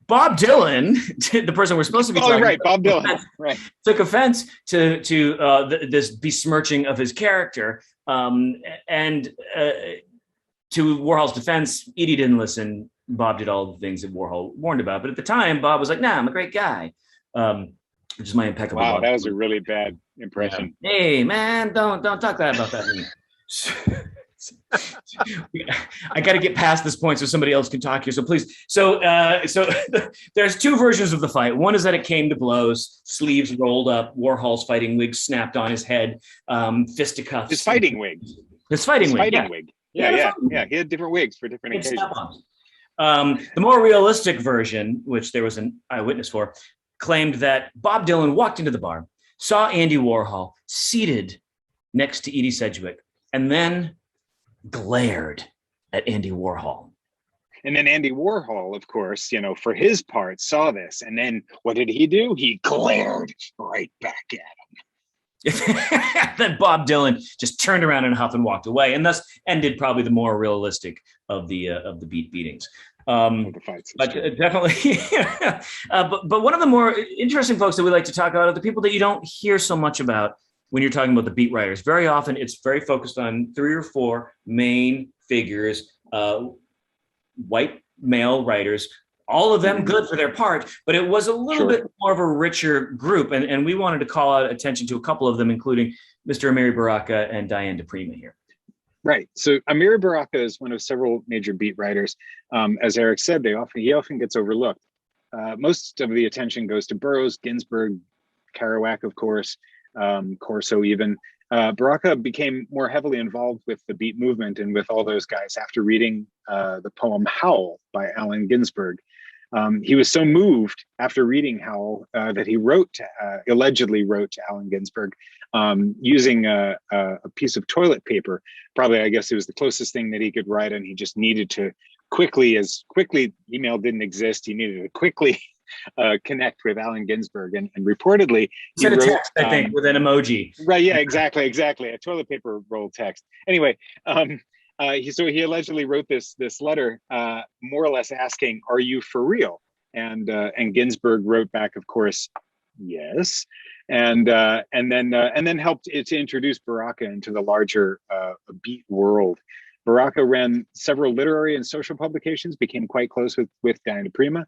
Bob Dylan, the person we're supposed to be talking right, about, Bob Dylan, right, took offense to this besmirching of his character. And to Warhol's defense, Edie didn't listen. Bob did all the things that Warhol warned about. But at the time, Bob was like, nah, I'm a great guy. Which is my impeccable. Wow, Bob that was Dylan. a really bad impression. Yeah. Hey, man, don't talk about that. I got to get past this point so somebody else can talk here. So please. So there's two versions of the fight. One is that it came to blows, sleeves rolled up, Warhol's fighting wig snapped on his head, fisticuffs. His fighting wig. His fighting wig. Yeah. He had different wigs for different occasions. The more realistic version, which there was an eyewitness for, claimed that Bob Dylan walked into the bar, saw Andy Warhol seated next to Edie Sedgwick, and then glared at Andy Warhol. And then Andy Warhol, of course, for his part, saw this. And then what did he do? He glared right back at him. Then Bob Dylan just turned around in a huff and walked away, and thus ended probably the more realistic of the beatings. But definitely, but one of the more interesting folks that we like to talk about are the people that you don't hear so much about when you're talking about the beat writers. Very often, it's very focused on 3 or 4 main figures, white male writers. All of them good for their part, but it was a little bit more of a richer group, and we wanted to call out attention to a couple of them, including Mr. Amir Baraka and Diane DePrima here. Right. So Amir Baraka is one of several major beat writers. As Eric said, he often gets overlooked. Most of the attention goes to Burroughs, Ginsberg, Kerouac, of course, Corso even. Baraka became more heavily involved with the beat movement and with all those guys after reading the poem Howl by Allen Ginsberg. He was so moved after reading Howl that he allegedly wrote to Allen Ginsberg using a piece of toilet paper. Probably, I guess it was the closest thing that he could write, and he just needed to quickly, email didn't exist, he needed to quickly connect with Allen Ginsberg, and reportedly he wrote a text, I think, with an emoji. Right, yeah, exactly, a toilet paper roll text. Anyway, he allegedly wrote this letter, more or less asking, "Are you for real?" And Ginsberg wrote back, of course, yes, and then helped to introduce Baraka into the larger beat world. Baraka ran several literary and social publications, became quite close with Diane DePrima,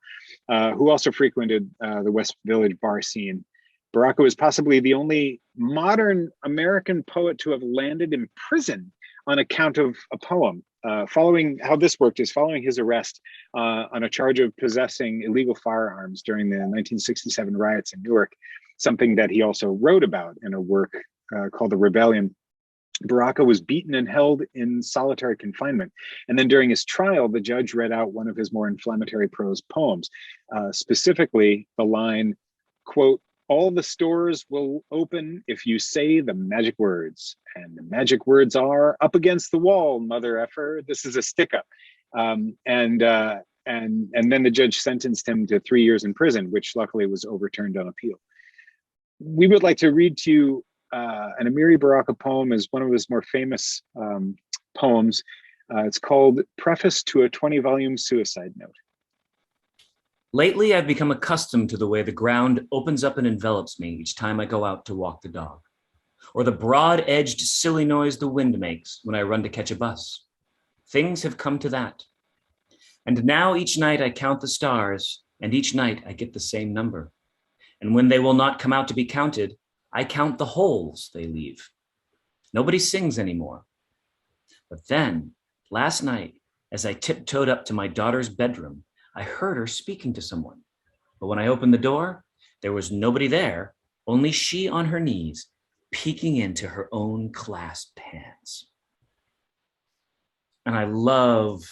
who also frequented the West Village bar scene. Baraka was possibly the only modern American poet to have landed in prison on account of a poem. Following his arrest on a charge of possessing illegal firearms during the 1967 riots in Newark, something that he also wrote about in a work called The Rebellion. Baraka was beaten and held in solitary confinement. And then during his trial, the judge read out one of his more inflammatory prose poems, specifically the line, quote, "All the stores will open if you say the magic words. And the magic words are up against the wall, mother effer." This is a stick up. And then the judge sentenced him to 3 years in prison, which luckily was overturned on appeal. We would like to read to you an Amir Baraka poem is one of his more famous poems. It's called Preface to a 20-volume Suicide Note. Lately, I've become accustomed to the way the ground opens up and envelops me each time I go out to walk the dog, or the broad-edged, silly noise the wind makes when I run to catch a bus. Things have come to that. And now each night I count the stars, and each night I get the same number. And when they will not come out to be counted, I count the holes they leave. Nobody sings anymore. But then, last night, as I tiptoed up to my daughter's bedroom, I heard her speaking to someone. But when I opened the door, there was nobody there, only she on her knees, peeking into her own clasped hands. And I love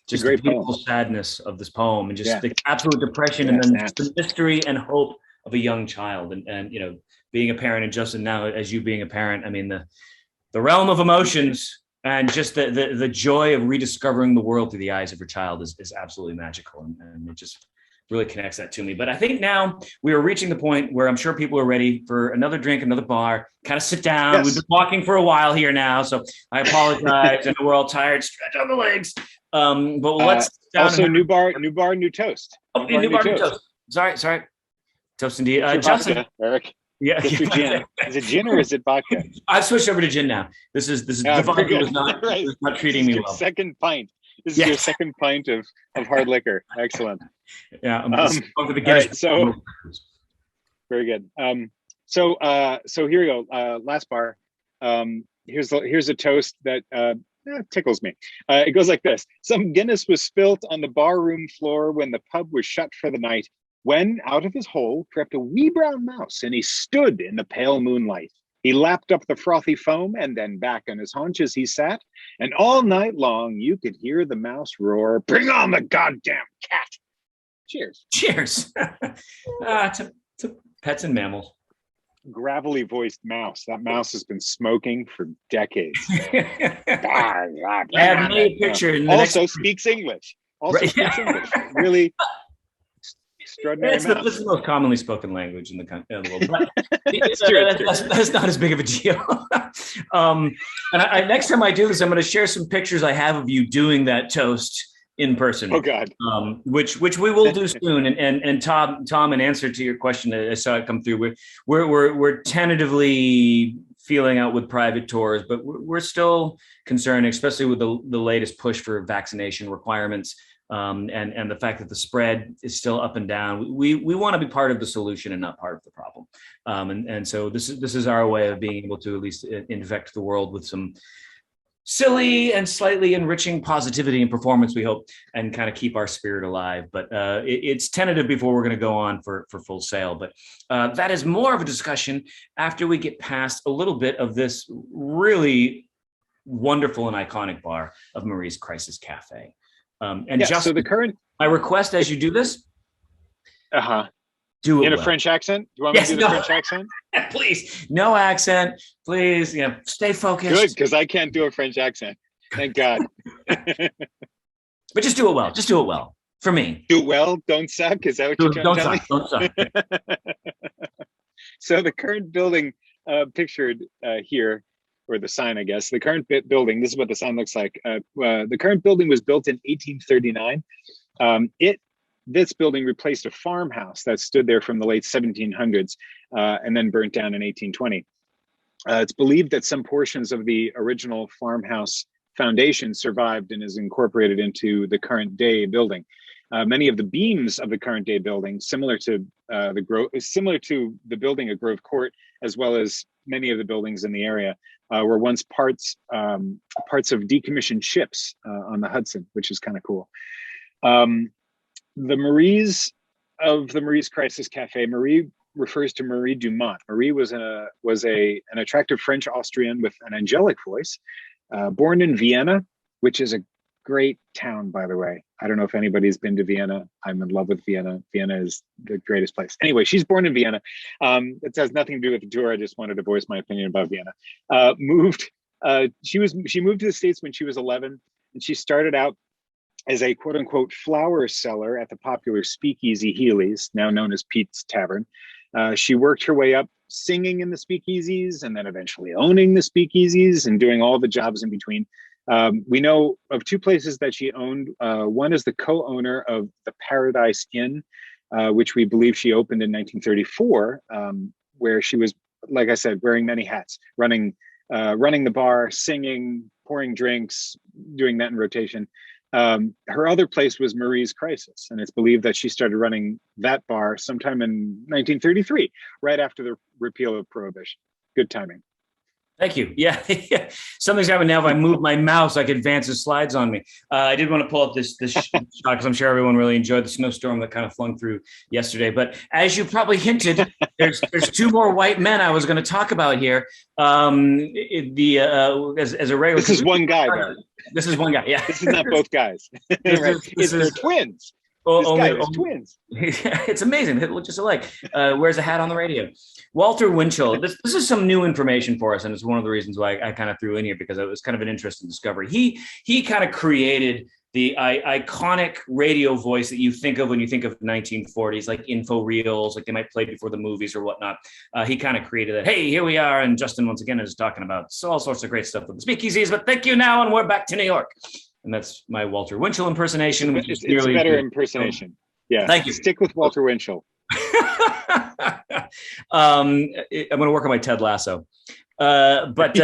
just the beautiful sadness of this poem, and just the absolute depression, and then just the mystery and hope of a young child. And being a parent, and Justin, now as you being a parent, I mean, the realm of emotions And just the joy of rediscovering the world through the eyes of your child is absolutely magical. And it just really connects that to me. But I think now we are reaching the point where I'm sure people are ready for another drink, another bar, kind of sit down. Yes. We've been walking for a while here now, so I apologize. I know we're all tired. Stretch out the legs. But let's also new bar, new toast. Oh, new bar, new toast. Sorry. Toast indeed. Justin. Vodka, Eric. Yeah. Get your gin. Is it gin or is it vodka? I've switched over to gin now. This is the vodka was not treating me well. Second pint. This is your second pint of hard liquor. Excellent. Yeah. Right, so very good. So here we go. Last bar. Here's a toast that tickles me. It goes like this: some Guinness was spilt on the barroom floor when the pub was shut for the night, when out of his hole crept a wee brown mouse, and he stood in the pale moonlight. He lapped up the frothy foam, and then back on his haunches he sat, and all night long you could hear the mouse roar, "Bring on the goddamn cat!" Cheers. Cheers. To pets and mammals. Gravelly voiced mouse. That mouse has been smoking for decades. I have made a picture. Also speaks English. Speaks English. Really extraordinary. It's the most commonly spoken language in the world. But that's not as big of a deal. And next time I do this, I'm going to share some pictures I have of you doing that toast in person. Oh God. Which we will do soon. And Tom, in answer to your question, I saw it come through. We're tentatively feeling out with private tours, but we're still concerned, especially with the latest push for vaccination requirements. And the fact that the spread is still up and down. We want to be part of the solution and not part of the problem. And so this is our way of being able to at least infect the world with some silly and slightly enriching positivity and performance, we hope, and kind of keep our spirit alive. But it's tentative before we're going to go on for full sail. But that is more of a discussion after we get past a little bit of this really wonderful and iconic bar of Marie's Crisis Cafe. So the current, my request as you do this, do it in a French accent. Do you want me to do the French accent? Please, no accent. Please, stay focused. Good, because I can't do a French accent. Thank God. But just do it well. Just do it well for me. Do it well. Don't suck. Is that what you're trying to tell me? Don't suck. So the current building pictured here, or the sign, I guess, the current building, this is what the sign looks like. The current building was built in 1839. This building replaced a farmhouse that stood there from the late 1700s and then burnt down in 1820. It's believed that some portions of the original farmhouse foundation survived and is incorporated into the current day building. Many of the beams of the current day building, similar to the building at Grove Court, as well as many of the buildings in the area, were once parts of decommissioned ships on the Hudson, which is kind of cool. The Maries of the Marie's Crisis Cafe, Marie refers to Marie Dumont. Marie was an attractive French Austrian with an angelic voice, born in Vienna, which is a great town, by the way. I don't know if anybody's been to Vienna. I'm in love with Vienna. Vienna is the greatest place. Anyway, she's born in Vienna. It has nothing to do with the tour. I just wanted to voice my opinion about Vienna. She moved to the States when she was 11, and she started out as a quote unquote flower seller at the popular Speakeasy Healy's, now known as Pete's Tavern. She worked her way up singing in the speakeasies and then eventually owning the speakeasies and doing all the jobs in between. We know of two places that she owned. One is the co-owner of the Paradise Inn, which we believe she opened in 1934, where she was, like I said, wearing many hats, running the bar, singing, pouring drinks, doing that in rotation. Her other place was Marie's Crisis, and it's believed that she started running that bar sometime in 1933, right after the repeal of Prohibition. Good timing. Thank you. Yeah. Something's happening now. If I move my mouse, I can advance the slides on me. I did want to pull up this shot because I'm sure everyone really enjoyed the snowstorm that kind of flung through yesterday. But as you probably hinted, there's two more white men I was going to talk about here. As a regular, this is one guy. Though. This is one guy. Yeah. This is not both guys. They're twins. twins. It's amazing. They look just alike. Wears a hat on the radio. Walter Winchell. This is some new information for us, and it's one of the reasons why I kind of threw in here, because it was kind of an interesting discovery. He kind of created the iconic radio voice that you think of when you think of 1940s, like info reels, like they might play before the movies or whatnot. He kind of created that. Hey, here we are. And Justin, once again, is talking about all sorts of great stuff with the speakeasies, but thank you now. And we're back to New York. And that's my Walter Winchell impersonation. Which it's a better impersonation. Yeah. Thank you. Stick with Walter Winchell. I'm going to work on my Ted Lasso. But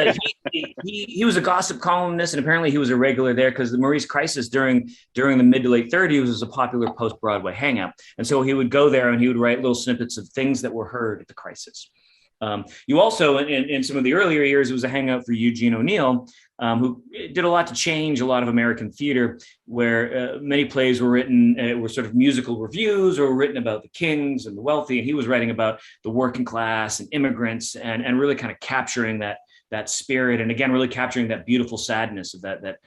he was a gossip columnist, and apparently he was a regular there because the Maurice Crisis during the mid to late 30s was a popular post-Broadway hangout. And so he would go there and he would write little snippets of things that were heard at the Crisis. You also, in some of the earlier years, it was a hangout for Eugene O'Neill, who did a lot to change a lot of American theater, where many plays were written, were sort of musical reviews or were written about the kings and the wealthy. And he was writing about the working class and immigrants and really kind of capturing that spirit. And again, really capturing that beautiful sadness of that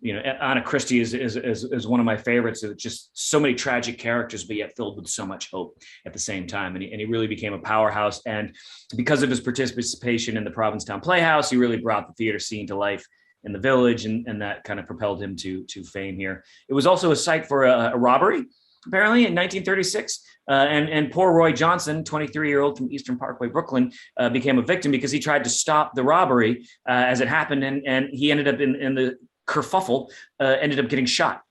Anna Christie is one of my favorites. It's just so many tragic characters, but yet filled with so much hope at the same time. And he really became a powerhouse. And because of his participation in the Provincetown Playhouse, he really brought the theater scene to life in the Village, and that kind of propelled him to fame here. It was also a site for a robbery, apparently, in 1936. And poor Roy Johnson, 23-year-old from Eastern Parkway, Brooklyn, became a victim because he tried to stop the robbery as it happened. And he ended up in the kerfuffle, ended up getting shot.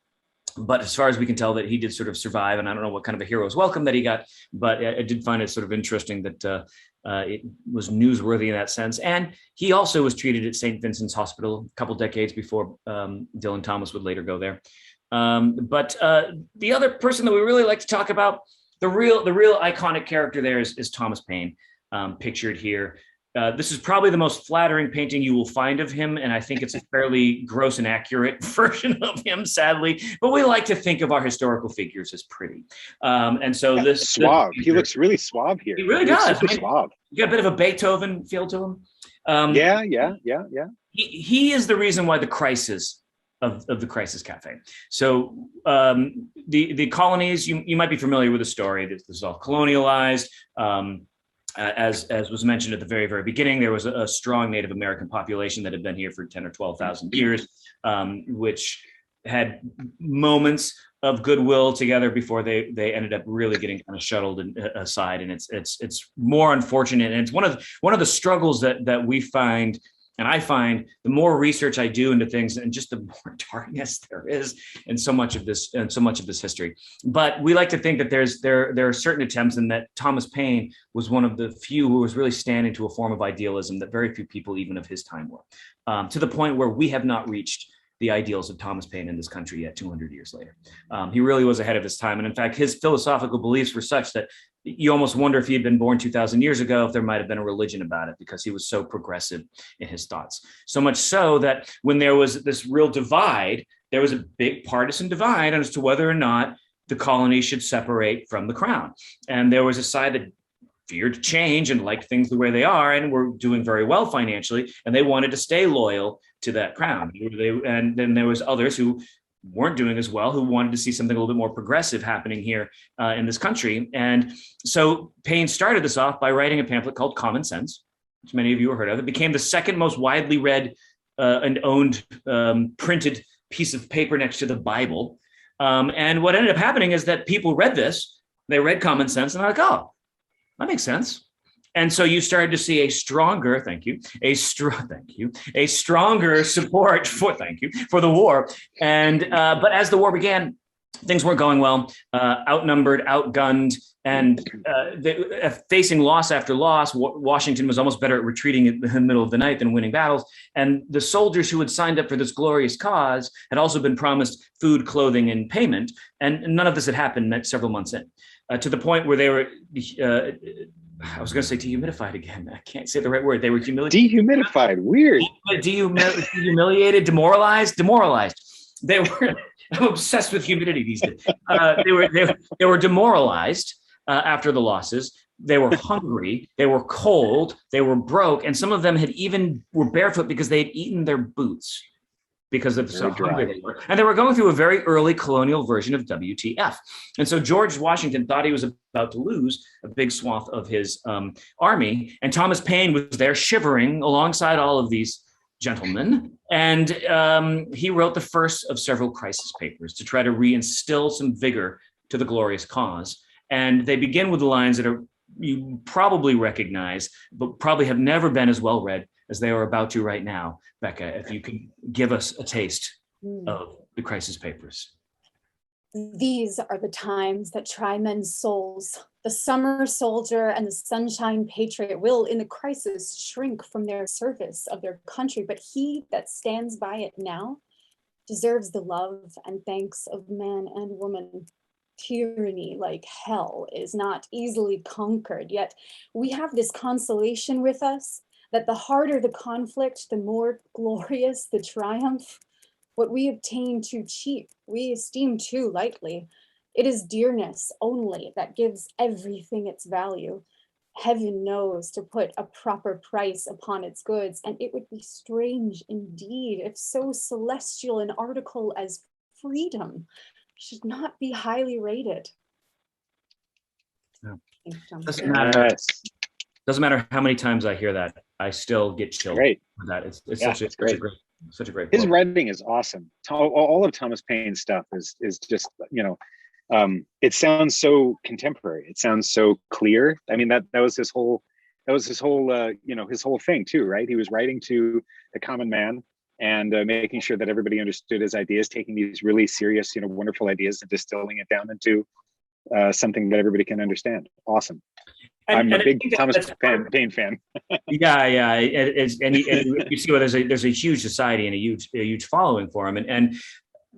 But as far as we can tell, that he did sort of survive, and I don't know what kind of a hero's welcome that he got, but I did find it sort of interesting that it was newsworthy in that sense. And he also was treated at St. Vincent's Hospital a couple decades before Dylan Thomas would later go there. But the other person that we really like to talk about, the real iconic character there is Thomas Paine, pictured here. This is probably the most flattering painting you will find of him, and I think it's a fairly gross and accurate version of him, sadly. But we like to think of our historical figures as pretty, and so this suave. He looks really suave here. He really does. Suave. You got a bit of a Beethoven feel to him. Yeah. He is the reason why the crisis of the Crisis Cafe. So the colonies, you might be familiar with the story. This is all colonialized. As was mentioned at the very, very beginning, there was a strong Native American population that had been here for 10 or 12,000 years, which had moments of goodwill together before they ended up really getting kind of shuttled aside. And it's more unfortunate. And it's one of the struggles that we find. And I find the more research I do into things, and just the more darkness there is in so much of this history. But we like to think that there are certain attempts, and that Thomas Paine was one of the few who was really standing to a form of idealism that very few people, even of his time, were, to the point where we have not reached the ideals of Thomas Paine in this country yet 200 years later. He really was ahead of his time. And in fact, his philosophical beliefs were such that you almost wonder if he had been born 2,000 years ago, if there might have been a religion about it, because he was so progressive in his thoughts. So much so that when there was this real divide, there was a big partisan divide as to whether or not the colony should separate from the crown. And there was a side that feared change and liked things the way they are and were doing very well financially, and they wanted to stay loyal to that crown. And then there was others who weren't doing as well, who wanted to see something a little bit more progressive happening here in this country. And so Paine started this off by writing a pamphlet called Common Sense, which many of you have heard of. It became the second most widely read and owned printed piece of paper next to the Bible. And what ended up happening is that people read this, they read Common Sense, and they're like, oh, that makes sense. And so you started to see a stronger support for the war. And but as the war began, things weren't going well. Outnumbered, outgunned, and facing loss after loss. Washington was almost better at retreating in the middle of the night than winning battles. And the soldiers who had signed up for this glorious cause had also been promised food, clothing, and payment. And none of this had happened several months in, to the point where they were. I was going to say dehumidified again. I can't say the right word. They were humiliated. Dehumidified. Weird. Humiliated, demoralized. They were. I'm obsessed with humidity these days. They were demoralized after the losses. They were hungry. They were cold. They were broke, and some of them were barefoot because they had eaten their boots. because of so hungry they were. And they were going through a very early colonial version of WTF. And so George Washington thought he was about to lose a big swath of his army. And Thomas Paine was there shivering alongside all of these gentlemen. And he wrote the first of several crisis papers to try to reinstill some vigor to the glorious cause. And they begin with the lines that you probably recognize, but probably have never been as well read as they are about to right now. Becca, if you could give us a taste of the crisis papers. These are the times that try men's souls. The summer soldier and the sunshine patriot will in the crisis shrink from their service of their country, but he that stands by it now deserves the love and thanks of man and woman. Tyranny, like hell, is not easily conquered, yet we have this consolation with us, that the harder the conflict, the more glorious the triumph. What we obtain too cheap, we esteem too lightly. It is dearness only that gives everything its value. Heaven knows to put a proper price upon its goods, and it would be strange indeed if so celestial an article as freedom should not be highly rated. Yeah. Doesn't matter how many times I hear that, I still get chilled. Great. With that. It's such a great His quote. writing is awesome. All of Thomas Paine's stuff is just, it sounds so contemporary. It sounds so clear. I mean, that was his whole his whole thing too, right? He was writing to the common man and making sure that everybody understood his ideas, taking these really serious, wonderful ideas and distilling it down into something that everybody can understand. Awesome. I'm a big Thomas Paine fan. Yeah. And you see, there's a huge society and a huge following for him, and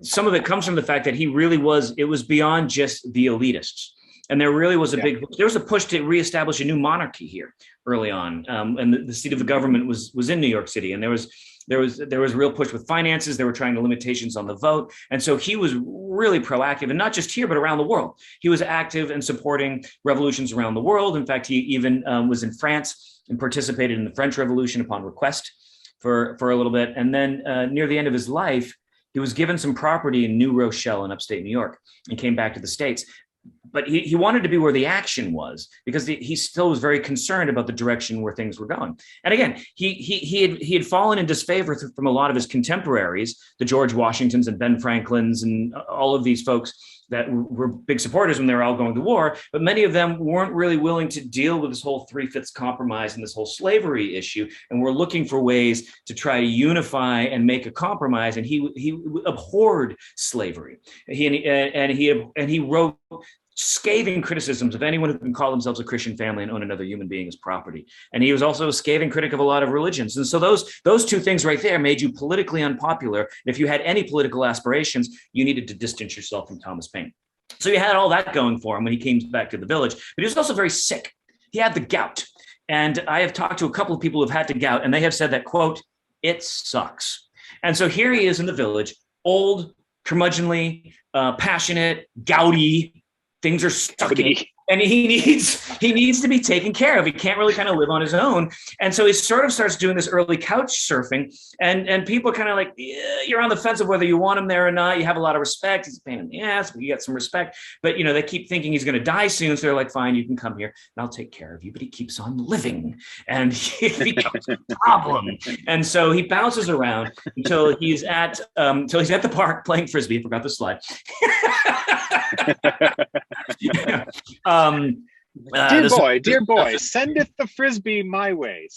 some of it comes from the fact that it was beyond just the elitists, and there really was there was a push to reestablish a new monarchy here early on, and the seat of the government was in New York City, and there was a real push with finances. They were trying to limitations on the vote. And so he was really proactive, and not just here, but around the world. He was active in supporting revolutions around the world. In fact, he even was in France and participated in the French Revolution upon request for a little bit. And then near the end of his life, he was given some property in New Rochelle in upstate New York and came back to the States. But he wanted to be where the action was, because he still was very concerned about the direction where things were going. And again, he had fallen in disfavor from a lot of his contemporaries, the George Washingtons and Ben Franklins and all of these folks that were big supporters when they were all going to war. But many of them weren't really willing to deal with this whole 3/5 compromise and this whole slavery issue, and were looking for ways to try to unify and make a compromise. And he abhorred slavery. He wrote scathing criticisms of anyone who can call themselves a Christian family and own another human being as property. And he was also a scathing critic of a lot of religions. And so those two things right there made you politically unpopular. And if you had any political aspirations, you needed to distance yourself from Thomas Paine. So he had all that going for him when he came back to the village, but he was also very sick. He had the gout. And I have talked to a couple of people who've had the gout, and they have said that, quote, "It sucks." And so here he is in the village, old, curmudgeonly, passionate, gouty. Things are stuck in, and he needs to be taken care of. He can't really kind of live on his own. And so he sort of starts doing this early couch surfing, and people are kind of like, you're on the fence of whether you want him there or not. You have a lot of respect. He's a pain in the ass, but you got some respect. But, they keep thinking he's going to die soon. So they're like, fine, you can come here and I'll take care of you. But he keeps on living, and he becomes a problem. And so he bounces around until he's at the park playing Frisbee. I forgot the slide. Dear boy, sendeth the Frisbee my way.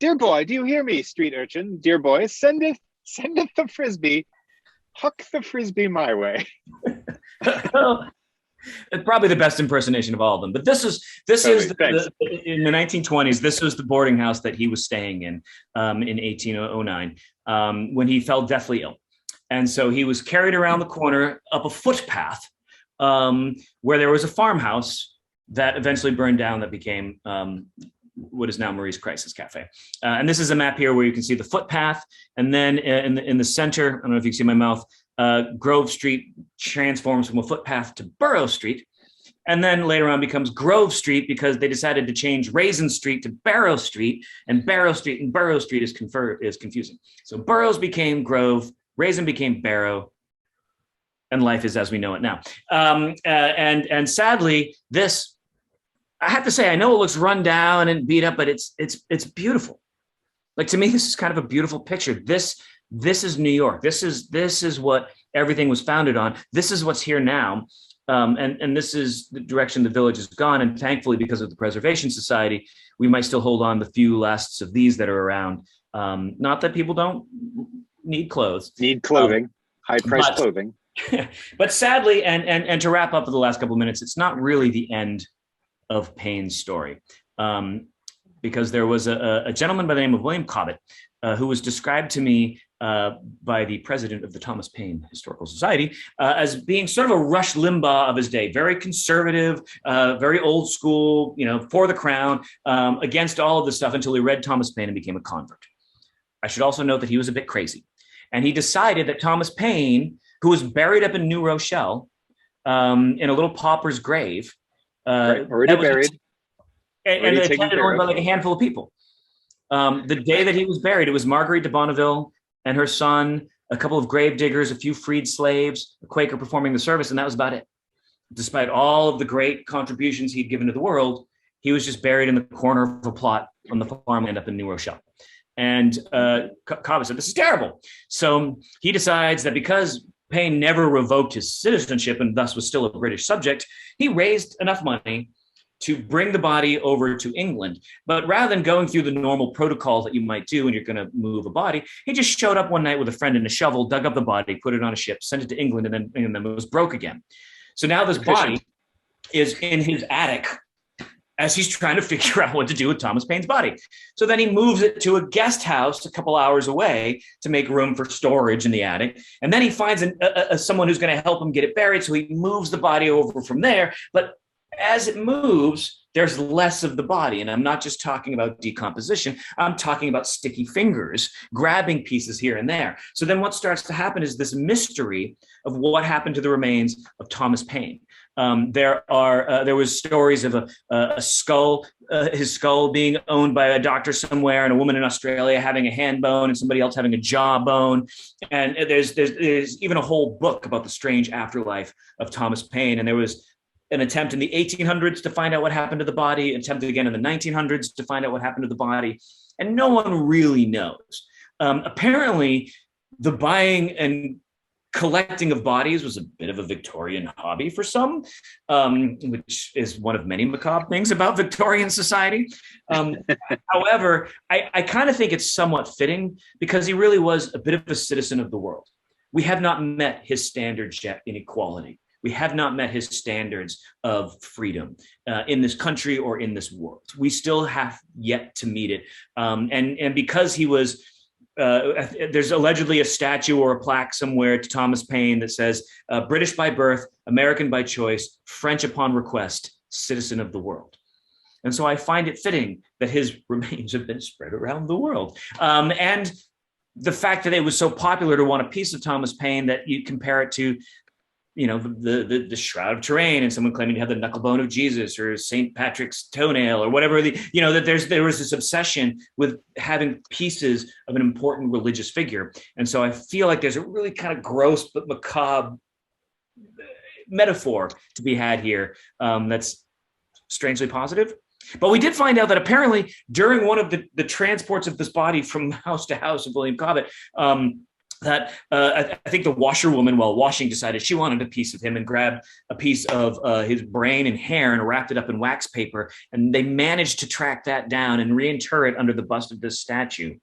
Dear boy, do you hear me, street urchin? Dear boy, sendeth the Frisbee, huck the Frisbee my way. It's probably the best impersonation of all of them. But this is in the 1920s. This was the boarding house that he was staying in 1809 when he fell deathly ill. And so he was carried around the corner up a footpath where there was a farmhouse that eventually burned down, that became what is now Marie's Crisis Cafe. And this is a map here where you can see the footpath. And then in the center, I don't know if you can see my mouth, Grove Street transforms from a footpath to Borough Street. and then later on becomes Grove Street because they decided to change Raisin Street to Barrow Street, and Barrow Street and Burrow Street is confusing. So Burroughs became Grove, Raisin became Barrow, and life is as we know it now. And sadly, this, I have to say, I know it looks run down and beat up, but it's beautiful. Like, to me, this is kind of a beautiful picture. This is New York. This is what everything was founded on. This is what's here now. And this is the direction the village has gone. And thankfully, because of the Preservation Society, we might still hold on the few lasts of these that are around. Not that people don't need clothes. Need clothing, high-priced clothing. But sadly, and to wrap up for the last couple of minutes, it's not really the end of Payne's story. Because there was a gentleman by the name of William Cobbett, who was described to me by the president of the Thomas Paine Historical Society as being sort of a Rush Limbaugh of his day, very conservative, very old school, for the crown, against all of this stuff, until he read Thomas Paine and became a convert. I should also note that he was a bit crazy. And he decided that Thomas Paine, who was buried up in New Rochelle in a little pauper's grave, already buried. And attended only by like a handful of people. The day that he was buried, it was Marguerite de Bonneville and her son, a couple of grave diggers, a few freed slaves, a Quaker performing the service, and that was about it. Despite all of the great contributions he'd given to the world, he was just buried in the corner of a plot on the farmland up in New Rochelle. And Cobbett said, this is terrible. So he decides that because Paine never revoked his citizenship and thus was still a British subject, he raised enough money to bring the body over to England. But rather than going through the normal protocols that you might do when you're going to move a body, he just showed up one night with a friend and a shovel, dug up the body, put it on a ship, sent it to England, and then it was broke again. So now this body is in his attic as he's trying to figure out what to do with Thomas Paine's body. So then he moves it to a guest house a couple hours away to make room for storage in the attic. And then he finds someone who's going to help him get it buried. So he moves the body over from there. But as it moves, there's less of the body. And I'm not just talking about decomposition. I'm talking about sticky fingers, grabbing pieces here and there. So then what starts to happen is this mystery of what happened to the remains of Thomas Paine. There was stories of a skull, his skull being owned by a doctor somewhere, and a woman in Australia having a hand bone and somebody else having a jaw bone. And there's even a whole book about the strange afterlife of Thomas Paine. And there was an attempt in the 1800s to find out what happened to the body, attempted again in the 1900s to find out what happened to the body, and no one really knows. Apparently, the buying and collecting of bodies was a bit of a Victorian hobby for some, which is one of many macabre things about Victorian society. However, I kind of think it's somewhat fitting because he really was a bit of a citizen of the world. We have not met his standards yet in equality. We have not met his standards of freedom in this country or in this world. We still have yet to meet it. And because he was, there's allegedly a statue or a plaque somewhere to Thomas Paine that says, British by birth, American by choice, French upon request, citizen of the world. And so I find it fitting that his remains have been spread around the world. And the fact that it was so popular to want a piece of Thomas Paine that you compare it to, the Shroud of Turin and someone claiming to have the knuckle bone of Jesus or St. Patrick's toenail or whatever, that there was this obsession with having pieces of an important religious figure. And so I feel like there's a really kind of gross but macabre metaphor to be had here that's strangely positive. But we did find out that apparently during one of the transports of this body from house to house of William Cobbett, that I think the washerwoman, while washing, decided she wanted a piece of him and grabbed a piece of his brain and hair and wrapped it up in wax paper. And they managed to track that down and reinter it under the bust of this statue.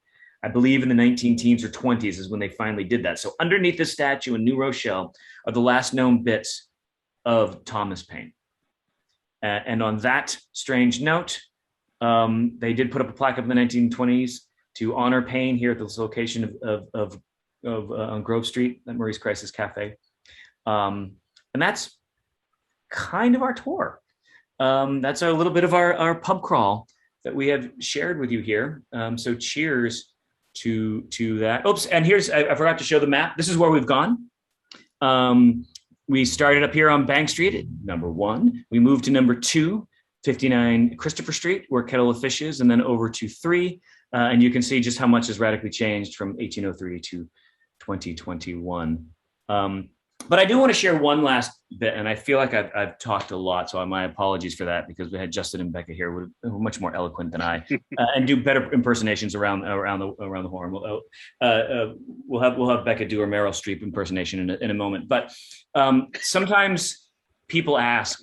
I believe in the 19-teens or 20s is when they finally did that. So underneath the statue in New Rochelle are the last known bits of Thomas Paine. And on that strange note, they did put up a plaque up in the 1920s to honor Paine here at this location on Grove Street at Murray's Crisis Cafe. And that's kind of our tour. That's a little bit of our pub crawl that we have shared with you here. So cheers to that. Oops, and here's, I forgot to show the map. This is where we've gone. We started up here on Bank Street at number 1. We moved to number 2, 59 Christopher Street, where Kettle of Fish is, and then over to 3. And you can see just how much has radically changed from 1803 to 2021. But I do want to share one last bit, and I feel like I've talked a lot, so my apologies for that, because we had Justin and Becca here, who are much more eloquent than I, and do better impersonations around the horn. We'll have Becca do her Meryl Streep impersonation in a moment. But sometimes people ask,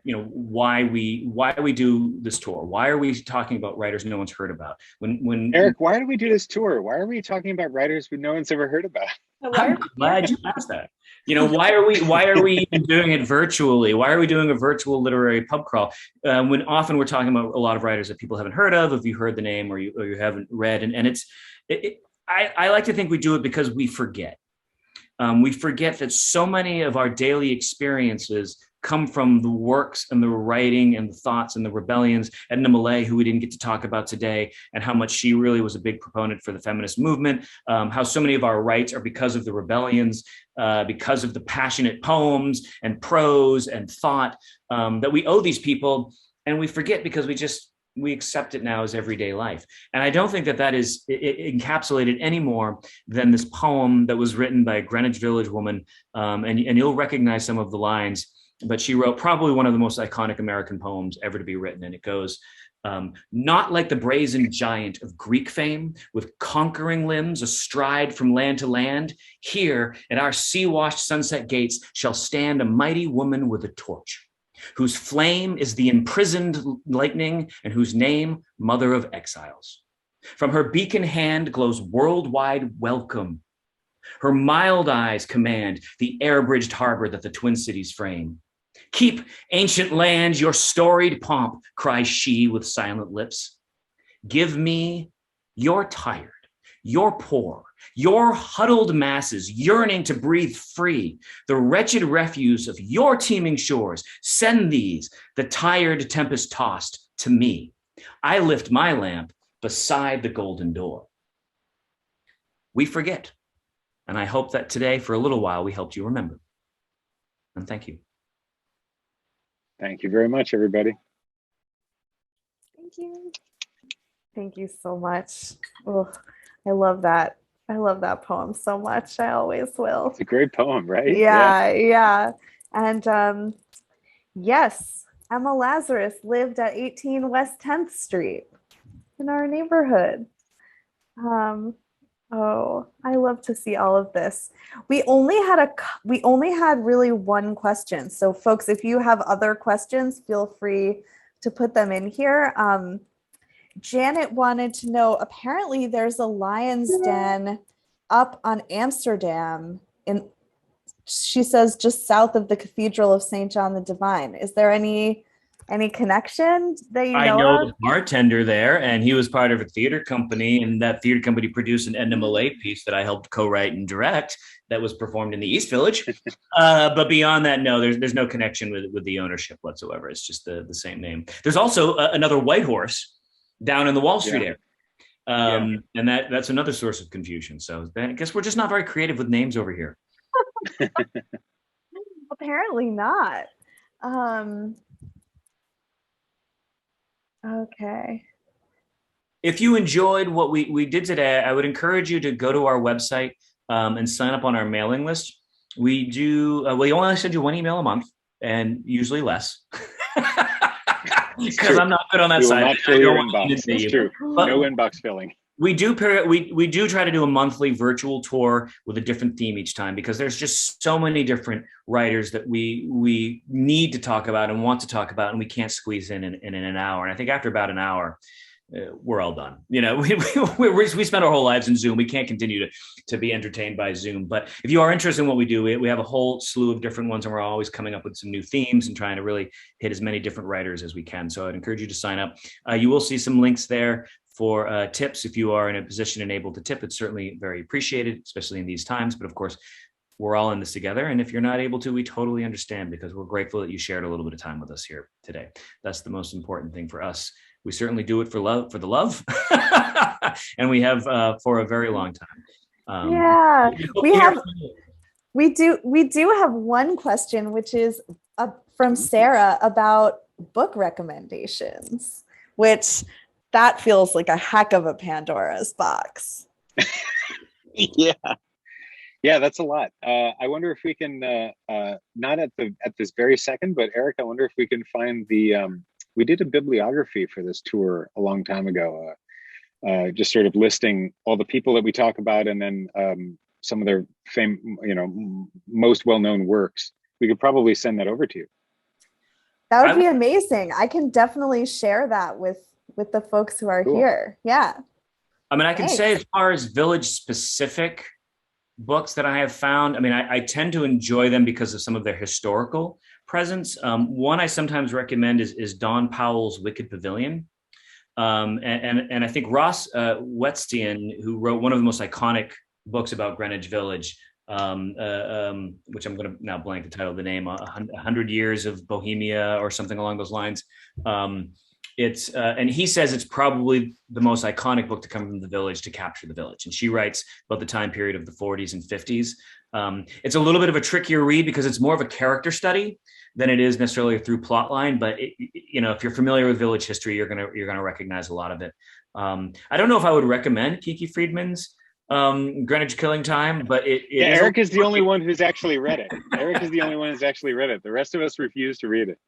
why we do this tour. Why are we talking about writers no one's heard about? When Eric, why do we do this tour? Why are we talking about writers who no one's ever heard about? I'm glad you asked that. Why are we even doing it virtually? Why are we doing a virtual literary pub crawl when often we're talking about a lot of writers that people haven't heard of, if you heard the name or you haven't read, and I like to think we do it because we forget. We forget that so many of our daily experiences come from the works and the writing and the thoughts and the rebellions. Edna Millay, who we didn't get to talk about today, and how much she really was a big proponent for the feminist movement, how so many of our rights are because of the rebellions, because of the passionate poems and prose and thought that we owe these people, and we forget because we accept it now as everyday life. And I don't think that is encapsulated any more than this poem that was written by a Greenwich Village woman, and you'll recognize some of the lines, but she wrote probably one of the most iconic American poems ever to be written. And it goes, not like the brazen giant of Greek fame, with conquering limbs astride from land to land, here at our sea-washed sunset gates shall stand a mighty woman with a torch, whose flame is the imprisoned lightning, and whose name, Mother of Exiles. From her beacon hand glows worldwide welcome. Her mild eyes command the air-bridged harbor that the Twin Cities frame. Keep, ancient land, your storied pomp, cries she with silent lips. Give me your tired, your poor, your huddled masses yearning to breathe free, the wretched refuse of your teeming shores. Send these, the tired tempest tossed, to me. I lift my lamp beside the golden door. We forget, and I hope that today, for a little while, we helped you remember. And thank you. Thank you very much, everybody. Thank you. Thank you so much. Oh, I love that. I love that poem so much. I always will. It's a great poem, right? Yeah. And yes, Emma Lazarus lived at 18 West 10th Street in our neighborhood. Oh, I love to see all of this. We only had really one question. So folks, if you have other questions, feel free to put them in here. Janet wanted to know, apparently there's a lion's den up on Amsterdam she says just south of the Cathedral of St. John the Divine. Is there any connection that you know I know of? the bartender there, and he was part of a theater company, and that theater company produced an Edna Millay piece that I helped co-write and direct that was performed in the East Village. But beyond that, no, there's no connection with the ownership whatsoever. It's just the same name. There's also another White Horse down in the Wall Street area. And that's another source of confusion. So I guess we're just not very creative with names over here. Apparently not. Okay. If you enjoyed what we did today, I would encourage you to go to our website and sign up on our mailing list. We do, we only send you one email a month, and usually less. Because I'm not good on that we side. Will not fill your inbox. It's true. But no inbox filling. We do try to do a monthly virtual tour with a different theme each time, because there's just so many different writers that we need to talk about and want to talk about, and we can't squeeze in an hour. And I think after about an hour, we're all done. You know, we spend our whole lives in Zoom. We can't continue to be entertained by Zoom. But if you are interested in what we do, we have a whole slew of different ones, and we're always coming up with some new themes and trying to really hit as many different writers as we can. So I'd encourage you to sign up. You will see some links there for tips. If you are in a position and able to tip, it's certainly very appreciated, especially in these times. But of course, we're all in this together. And if you're not able to, we totally understand, because we're grateful that you shared a little bit of time with us here today. That's the most important thing for us. We certainly do it for the love, and we have for a very long time. Yeah, we have. We do have one question, which is from Sarah about book recommendations, which that feels like a heck of a Pandora's box. Yeah, that's a lot. I wonder if we can not at this very second, but Eric, I wonder if we can find the we did a bibliography for this tour a long time ago, just sort of listing all the people that we talk about, and then some of their most well-known works. We could probably send that over to you. That would be amazing. I can definitely share that with the folks who are here. Yeah. I mean, I can say as far as Village specific books that I have found, I mean, I tend to enjoy them because of some of their historical presence. One I sometimes recommend is Don Powell's Wicked Pavilion. And I think Ross Wetstein, who wrote one of the most iconic books about Greenwich Village, which I'm going to now blank the title of the name, 100 Years of Bohemia or something along those lines. And he says it's probably the most iconic book to come from the village to capture the village. And she writes about the time period of the 40s and 50s. It's a little bit of a trickier read because it's more of a character study than it is necessarily through plot line. But if you're familiar with village history, you're gonna recognize a lot of it. I don't know if I would recommend Kiki Friedman's Greenwich Killing Time, but Eric is the only one who's actually read it. Eric is the only one who's actually read it. The rest of us refuse to read it.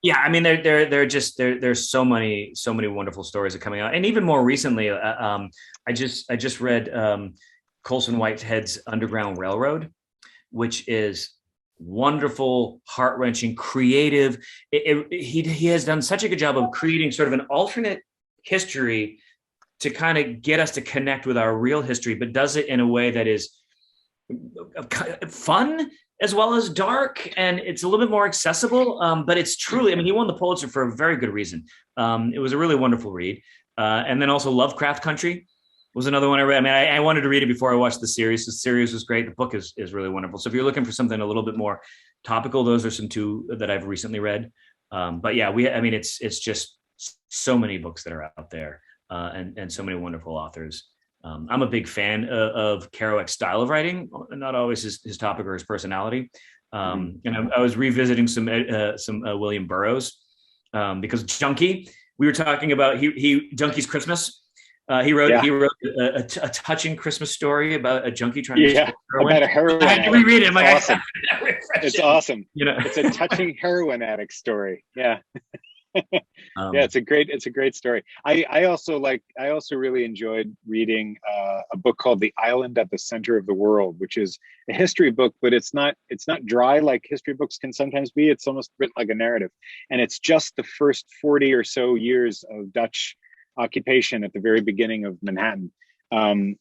Yeah, I mean, there's so many wonderful stories that are coming out, and even more recently, I just read Coulson Whitehead's Underground Railroad, which is wonderful, heart-wrenching, creative. He has done such a good job of creating sort of an alternate history to kind of get us to connect with our real history, but does it in a way that is fun as well as dark, and it's a little bit more accessible. But it's truly, I mean, he won the Pulitzer for a very good reason. It was a really wonderful read. And then also Lovecraft Country was another one I read. I mean, I wanted to read it before I watched the series. The series was great. The book is really wonderful. So if you're looking for something a little bit more topical, those are some two that I've recently read. But yeah, it's just so many books that are out there, and so many wonderful authors. I'm a big fan of Kerouac's style of writing, not always his topic or his personality. And I was revisiting some William Burroughs because Junkie. We were talking about Junkie's Christmas. He wrote a touching Christmas story about a junkie trying to get heroin. About a heroin I had to reread it. Awesome. It's awesome. It's a touching heroin addict story. Yeah. It's a great story. I also really enjoyed reading a book called The Island at the Center of the World, which is a history book, but it's not dry like history books can sometimes be. It's almost written like a narrative, and it's just the first 40 or so years of Dutch occupation at the very beginning of Manhattan. And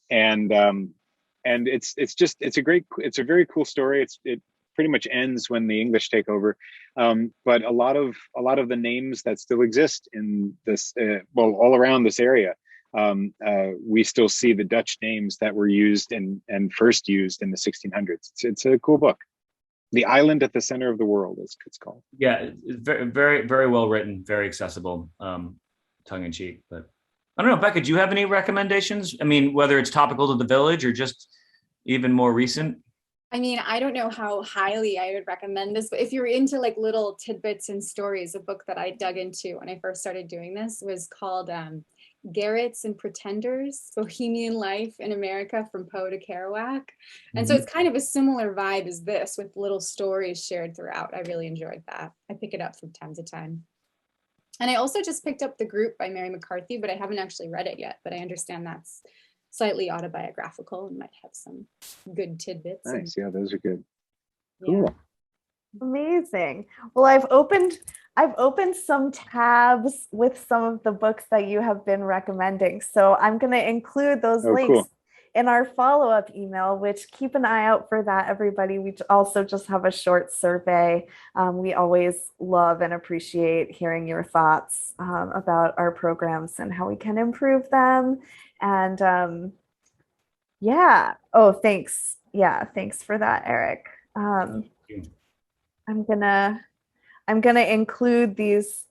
it's a very cool story. It pretty much ends when the English take over. But a lot of the names that still exist in this, all around this area, we still see the Dutch names that were used and first used in the 1600s. It's a cool book. The Island at the Center of the World is it's called. Yeah, it's very, very, very well written, very accessible, tongue in cheek. But I don't know, Becca, do you have any recommendations? I mean, whether it's topical to the village or just even more recent? I mean, I don't know how highly I would recommend this, but if you're into like little tidbits and stories, a book that I dug into when I first started doing this was called Garrets and Pretenders, Bohemian Life in America from Poe to Kerouac. And so it's kind of a similar vibe as this, with little stories shared throughout. I really enjoyed that. I pick it up from time to time. And I also just picked up The Group by Mary McCarthy, but I haven't actually read it yet, but I understand that's slightly autobiographical and might have some good tidbits. Nice. Yeah, those are good. Yeah. Cool. Amazing. Well, I've opened some tabs with some of the books that you have been recommending. So I'm going to include those links in our follow-up email, which keep an eye out for that, everybody. We also just have a short survey. We always love and appreciate hearing your thoughts about our programs and how we can improve them. And thanks. Yeah, thanks for that, Eric. I'm gonna include these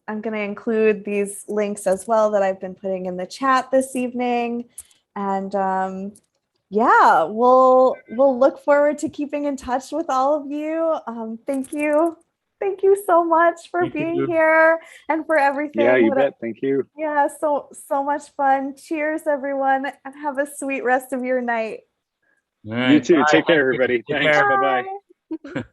links as well that I've been putting in the chat this evening. And yeah, we'll look forward to keeping in touch with all of you. Thank you. Thank you so much for being here and for everything. Yeah, you bet. Thank you. Yeah, so much fun. Cheers, everyone, and have a sweet rest of your night. You too. Take care, everybody. Thanks. Bye-bye.